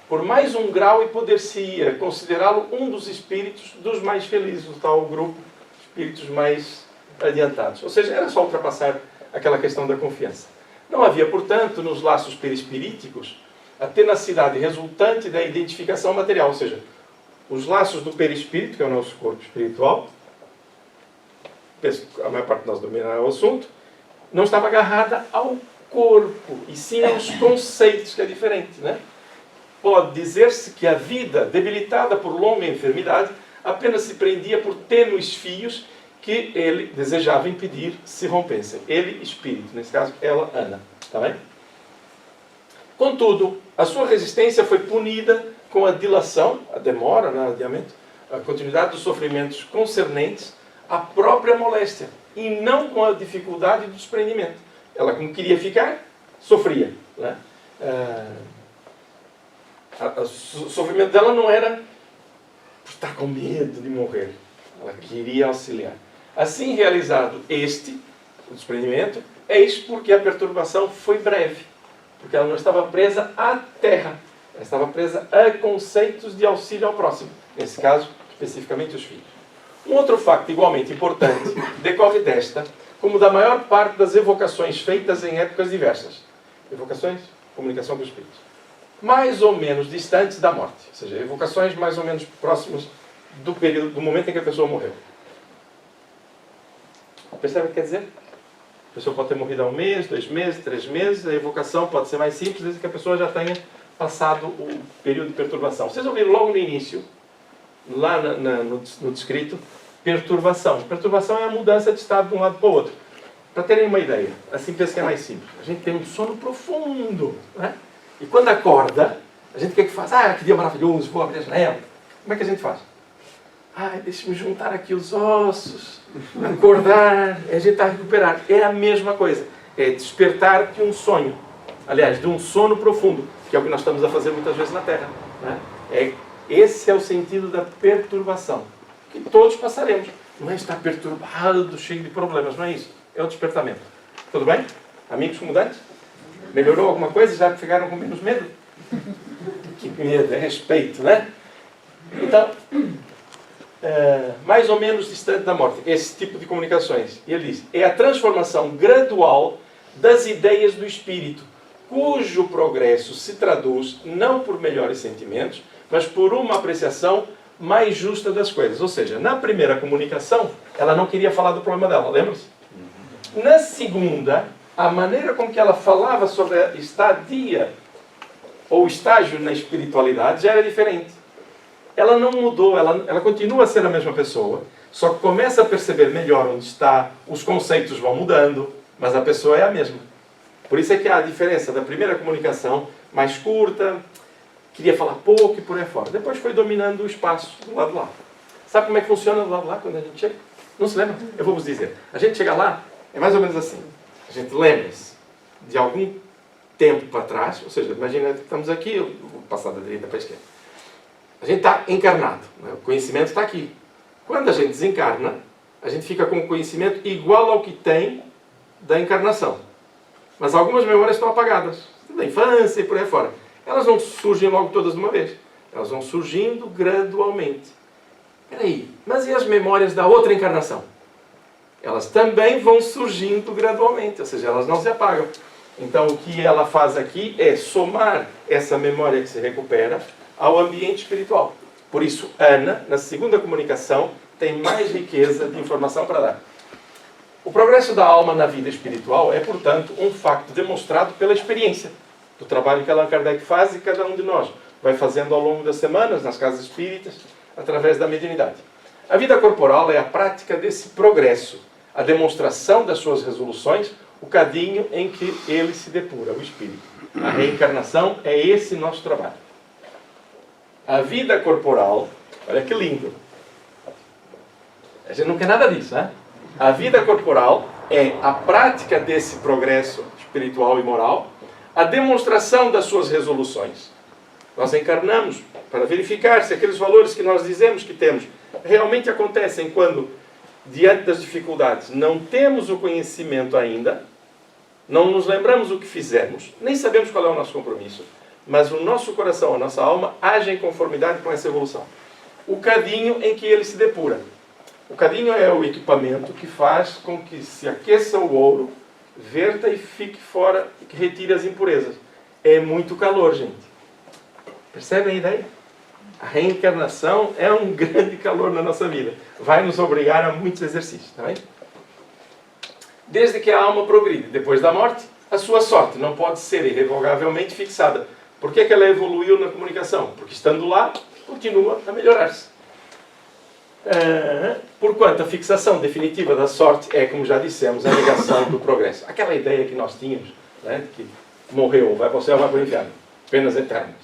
Por mais um grau e poder-se-ia considerá-lo um dos espíritos dos mais felizes, do tal grupo, espíritos mais adiantados. Ou seja, era só ultrapassar aquela questão da confiança. Não havia, portanto, nos laços perispiríticos a tenacidade resultante da identificação material, ou seja, os laços do perispírito, que é o nosso corpo espiritual, penso que a maior parte de nós domina o assunto, não estava agarrada ao corpo, e sim aos conceitos, que é diferente, né? Pode dizer-se que a vida, debilitada por longa enfermidade, apenas se prendia por tênues fios que ele desejava impedir se rompessem. Ele, espírito, nesse caso, ela, Ana. Está bem? Contudo, a sua resistência foi punida com a dilação, a demora, o adiamento, a continuidade dos sofrimentos concernentes à própria moléstia, e não com a dificuldade do desprendimento. Ela, como queria ficar, sofria. Né? O sofrimento dela não era por estar com medo de morrer. Ela queria auxiliar. Assim realizado o desprendimento, eis porque a perturbação foi breve. Porque ela não estava presa à terra. Ela estava presa a conceitos de auxílio ao próximo. Nesse caso, especificamente os filhos. Um outro facto igualmente importante decorre desta, como da maior parte das evocações feitas em épocas diversas. Evocações, comunicação com os espíritos. Mais ou menos distantes da morte. Ou seja, evocações mais ou menos próximas do momento em que a pessoa morreu. Percebe o que quer dizer? A pessoa pode ter morrido há 1 mês, 2 meses, 3 meses. A evocação pode ser mais simples, desde que a pessoa já tenha passado o período de perturbação. Vocês ouviram logo no início, lá no descrito, perturbação. Perturbação é a mudança de estado de um lado para o outro. Para terem uma ideia, assim pensa que é mais simples. A gente tem um sono profundo, né? E quando acorda, a gente o que é que faz? Que dia maravilhoso, vou abrir a janela. Como é que a gente faz? Deixa-me juntar aqui os ossos, acordar, a gente está a recuperar. É a mesma coisa. É despertar de um sonho. Aliás, de um sono profundo, que é o que nós estamos a fazer muitas vezes na Terra. Né? Esse é o sentido da perturbação. Que todos passaremos. Não é estar perturbado, cheio de problemas, não é isso. É o despertamento. Tudo bem? Amigos comudantes? Melhorou alguma coisa? Já ficaram com menos medo? Que medo, é respeito, né? Então, mais ou menos distante da morte, esse tipo de comunicações. E ele diz, é a transformação gradual das ideias do espírito, cujo progresso se traduz não por melhores sentimentos, mas por uma apreciação mais justa das coisas. Ou seja, na primeira comunicação, ela não queria falar do problema dela, lembra-se? Na segunda, a maneira com que ela falava sobre a estadia ou estágio na espiritualidade já era diferente. Ela não mudou, ela continua a ser a mesma pessoa, só que começa a perceber melhor onde está, os conceitos vão mudando, mas a pessoa é a mesma. Por isso é que há a diferença da primeira comunicação, mais curta, queria falar pouco e por aí fora. Depois foi dominando o espaço do lado de lá. Sabe como é que funciona do lado de lá quando a gente chega? Não se lembra? Eu vou vos dizer. A gente chega lá, é mais ou menos assim. A gente lembra-se de algum tempo para trás, ou seja, imagina que estamos aqui, eu vou passar da direita para a esquerda. A gente está encarnado, né? O conhecimento está aqui. Quando a gente desencarna, a gente fica com o conhecimento igual ao que tem da encarnação. Mas algumas memórias estão apagadas, da infância e por aí fora. Elas não surgem logo todas de uma vez. Elas vão surgindo gradualmente. Peraí, mas e as memórias da outra encarnação? Elas também vão surgindo gradualmente, ou seja, elas não se apagam. Então o que ela faz aqui é somar essa memória que se recupera ao ambiente espiritual. Por isso, Ana, na segunda comunicação, tem mais riqueza de informação para dar. O progresso da alma na vida espiritual é, portanto, um facto demonstrado pela experiência do trabalho que Allan Kardec faz e cada um de nós vai fazendo ao longo das semanas, nas casas espíritas, através da mediunidade. A vida corporal é a prática desse progresso, a demonstração das suas resoluções, o cadinho em que ele se depura, o espírito. A reencarnação é esse nosso trabalho. A vida corporal, olha que lindo. A gente não quer nada disso, né? A vida corporal é a prática desse progresso espiritual e moral, a demonstração das suas resoluções. Nós encarnamos para verificar se aqueles valores que nós dizemos que temos realmente acontecem quando, diante das dificuldades, não temos o conhecimento ainda, não nos lembramos o que fizemos, nem sabemos qual é o nosso compromisso, mas o nosso coração, a nossa alma, age em conformidade com essa evolução. O cadinho em que ele se depura. O cadinho é o equipamento que faz com que se aqueça o ouro, verta e fique fora, que retire as impurezas. É muito calor, gente. Percebem a ideia? A reencarnação é um grande calor na nossa vida. Vai nos obrigar a muitos exercícios, tá bem? Desde que a alma progride depois da morte, a sua sorte não pode ser irrevogavelmente fixada. Por que ela evoluiu na comunicação? Porque estando lá, continua a melhorar-se. Porquanto a fixação definitiva da sorte é, como já dissemos, a negação do progresso. Aquela ideia que nós tínhamos, né, que morreu, vai para o céu, vai para o inferno. Penas eternas.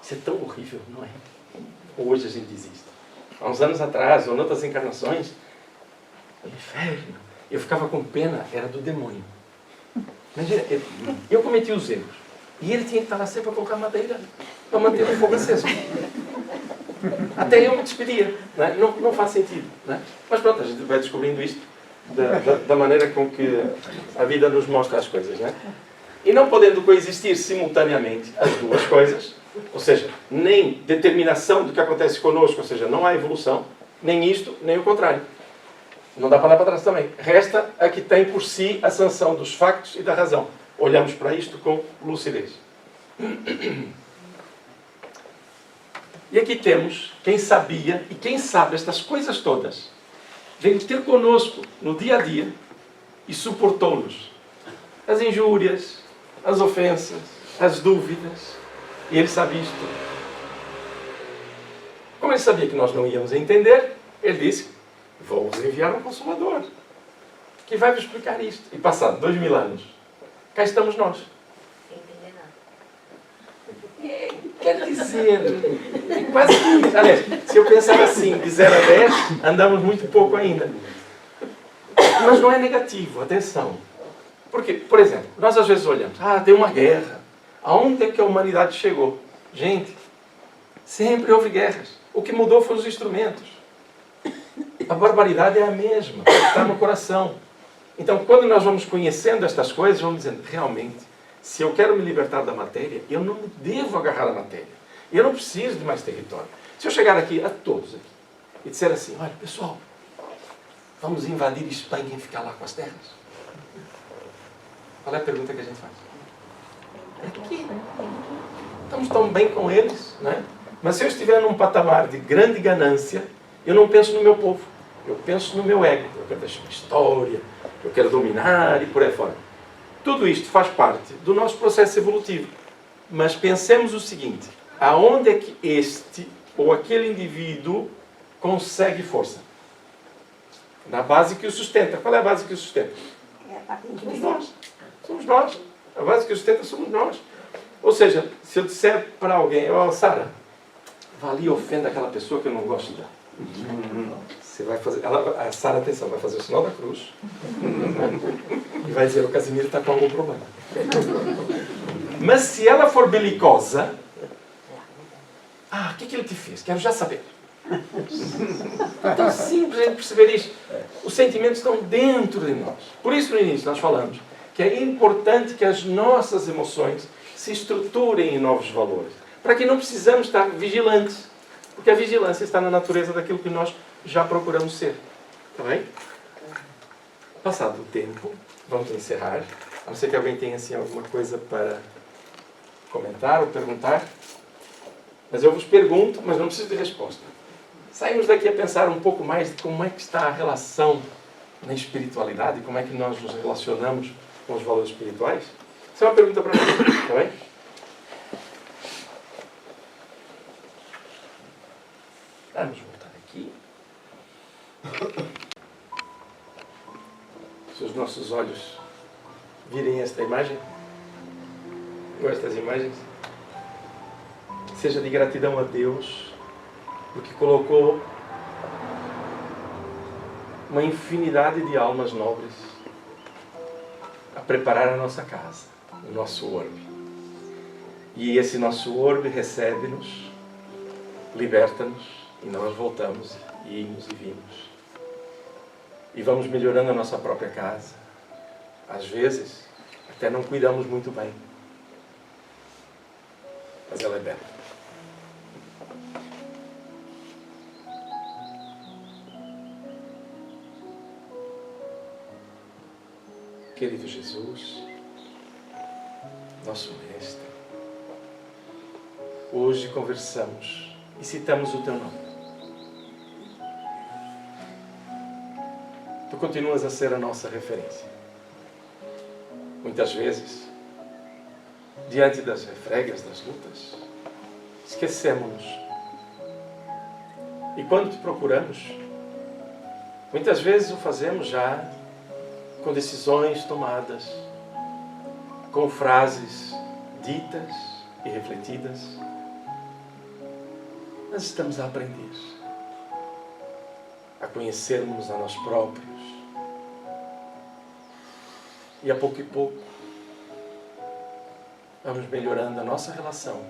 Isso é tão horrível, não é? Hoje a gente diz isso. Há uns anos atrás, ou em outras encarnações, o inferno. Eu ficava com pena, era do demônio. Imagina, eu cometi os erros. E ele tinha que estar lá sempre para colocar madeira, para manter o fogo aceso. Até eu me despedia. Né? Não faz sentido. Né? Mas pronto, a gente vai descobrindo isto da maneira com que a vida nos mostra as coisas. Né? E não podendo coexistir simultaneamente as duas coisas, ou seja, nem determinação do que acontece conosco, ou seja, não há evolução, nem isto, nem o contrário. Não dá para andar para trás também. Resta a que tem por si a sanção dos factos e da razão. Olhamos para isto com lucidez. E aqui temos quem sabia e quem sabe estas coisas todas. Veio ter conosco no dia a dia e suportou-nos. As injúrias, as ofensas, as dúvidas. E ele sabe isto. Como ele sabia que nós não íamos entender, ele disse: vou-vos enviar um Consolador que vai vos explicar isto. E passado 2000 anos, cá estamos nós. Quer dizer, quase que, aliás, se eu pensar assim, de 0 a 10, andamos muito pouco ainda. Mas não é negativo, atenção. Porque, por exemplo, nós às vezes olhamos, tem uma guerra. Aonde é que a humanidade chegou? Gente, sempre houve guerras. O que mudou foram os instrumentos. A barbaridade é a mesma, está no coração. Então, quando nós vamos conhecendo estas coisas, vamos dizendo, realmente, se eu quero me libertar da matéria, eu não me devo agarrar à matéria. Eu não preciso de mais território. Se eu chegar aqui, a todos aqui, e disser assim, olha, pessoal, vamos invadir Espanha e ficar lá com as terras? Qual é a pergunta que a gente faz? É que estamos tão bem com eles, né? Mas se eu estiver num patamar de grande ganância, eu não penso no meu povo. Eu penso no meu ego. Eu quero deixar uma história, eu quero dominar e por aí fora. Tudo isto faz parte do nosso processo evolutivo. Mas pensemos o seguinte, aonde é que este ou aquele indivíduo consegue força? Na base que o sustenta. Qual é a base que o sustenta? É a parte Somos individual. nós. Somos nós. A base que o sustenta somos nós. Ou seja, se eu disser para alguém, Sara, vá ali e ofenda aquela pessoa que eu não gosto dela. Você vai fazer, a Sara, atenção, vai fazer o sinal da cruz e vai dizer, o Casimiro está com algum problema. Mas se ela for belicosa, o que ele te fez? Quero já saber. É tão simples a gente perceber isso. Os sentimentos estão dentro de nós. Por isso, no início, nós falamos que é importante que as nossas emoções se estruturem em novos valores. Para que não precisamos estar vigilantes. Porque a vigilância está na natureza daquilo que nós já procuramos ser. Está bem? Passado o tempo, vamos encerrar. A não ser que alguém tenha assim, alguma coisa para comentar ou perguntar. Mas eu vos pergunto, mas não preciso de resposta. Saímos daqui a pensar um pouco mais de como é que está a relação na espiritualidade, como é que nós nos relacionamos com os valores espirituais. Isso é uma pergunta para mim, está bem? Vamos voltar aqui. Se os nossos olhos virem esta imagem, ou estas imagens, seja de gratidão a Deus, porque colocou uma infinidade de almas nobres a preparar a nossa casa, o nosso orbe. E esse nosso orbe recebe-nos, liberta-nos, e nós voltamos, e imos e vimos. E vamos melhorando a nossa própria casa. Às vezes, até não cuidamos muito bem. Mas ela é bela. Querido Jesus, nosso Mestre, hoje conversamos e citamos o Teu nome. Tu continuas a ser a nossa referência. Muitas vezes, diante das refregas, das lutas, esquecemos-nos. E quando te procuramos, muitas vezes o fazemos já com decisões tomadas, com frases ditas e refletidas. Nós estamos a aprender, a conhecermos a nós próprios. E a pouco e pouco, vamos melhorando a nossa relação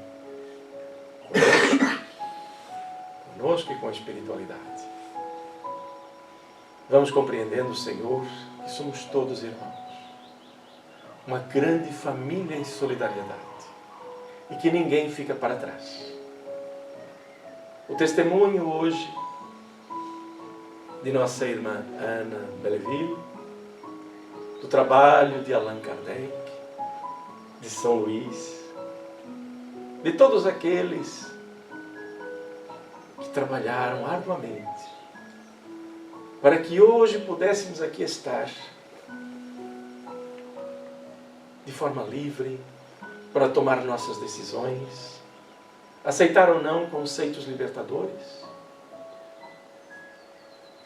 conosco e com a espiritualidade. Vamos compreendendo, Senhor, que somos todos irmãos. Uma grande família em solidariedade. E que ninguém fica para trás. O testemunho hoje de nossa irmã Ana Belleville, do trabalho de Allan Kardec, de São Luís, de todos aqueles que trabalharam arduamente para que hoje pudéssemos aqui estar de forma livre para tomar nossas decisões, aceitar ou não conceitos libertadores.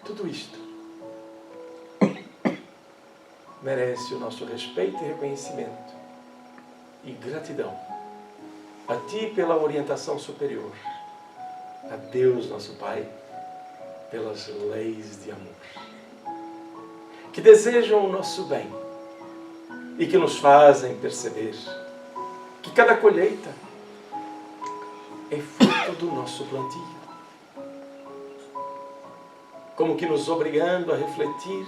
Tudo isto merece o nosso respeito e reconhecimento e gratidão a Ti pela orientação superior, a Deus nosso Pai pelas leis de amor que desejam o nosso bem e que nos fazem perceber que cada colheita é fruto do nosso plantio, como que nos obrigando a refletir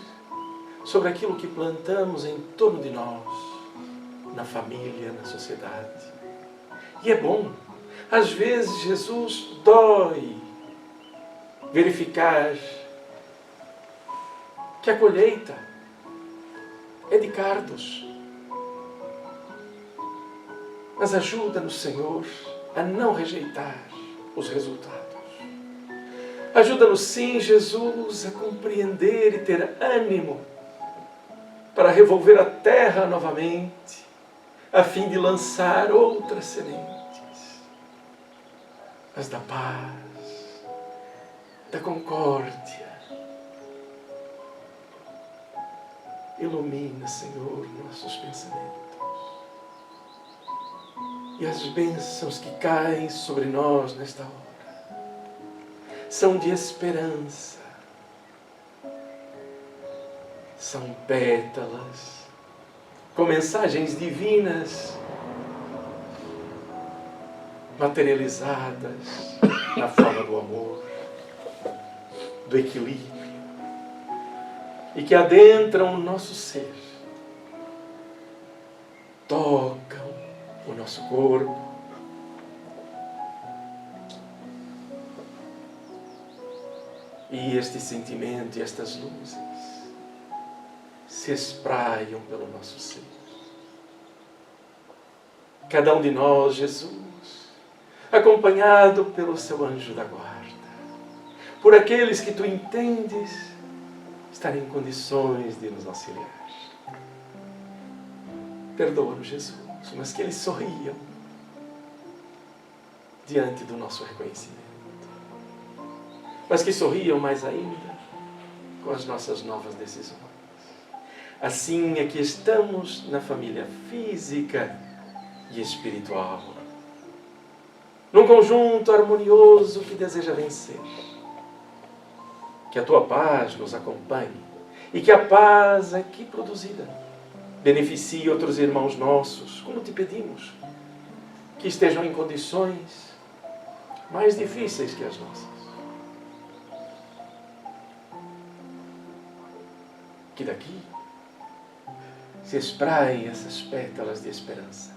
sobre aquilo que plantamos em torno de nós, na família, na sociedade. E é bom, às vezes Jesus dói verificar que a colheita é de cardos. Mas ajuda-nos, Senhor, a não rejeitar os resultados. Ajuda-nos, sim, Jesus, a compreender e ter ânimo para revolver a terra novamente, a fim de lançar outras sementes, as da paz, da concórdia. Ilumina, Senhor, nossos pensamentos. E as bênçãos que caem sobre nós nesta hora são de esperança. São pétalas com mensagens divinas materializadas na forma do amor, do equilíbrio, e que adentram o nosso ser, tocam o nosso corpo, e este sentimento e estas luzes se espraiam pelo nosso ser. Cada um de nós, Jesus, acompanhado pelo seu anjo da guarda, por aqueles que tu entendes estar em condições de nos auxiliar. Perdoa-nos, Jesus, mas que eles sorriam diante do nosso reconhecimento. Mas que sorriam mais ainda com as nossas novas decisões. Assim é que estamos na família física e espiritual, num conjunto harmonioso que deseja vencer. Que a tua paz nos acompanhe e que a paz aqui produzida beneficie outros irmãos nossos, como te pedimos, que estejam em condições mais difíceis que as nossas. Que daqui se espraiem essas pétalas de esperança.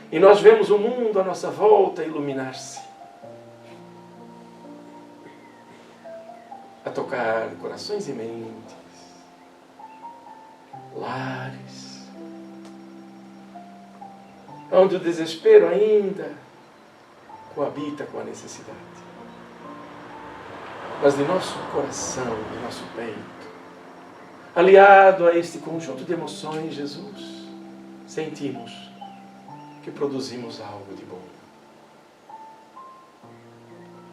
E nós vemos o mundo à nossa volta iluminar-se, a tocar corações e mentes, lares, onde o desespero ainda coabita com a necessidade. Mas de nosso coração, de nosso peito, aliado a este conjunto de emoções, Jesus, sentimos que produzimos algo de bom.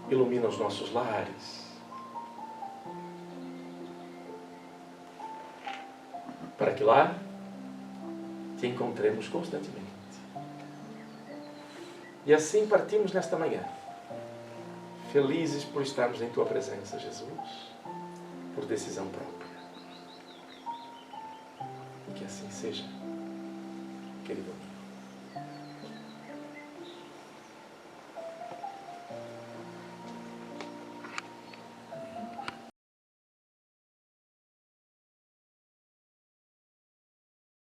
Ilumina os nossos lares, para que lá te encontremos constantemente. E assim partimos nesta manhã, felizes por estarmos em tua presença, Jesus, por decisão própria. E que assim seja, querido amigo.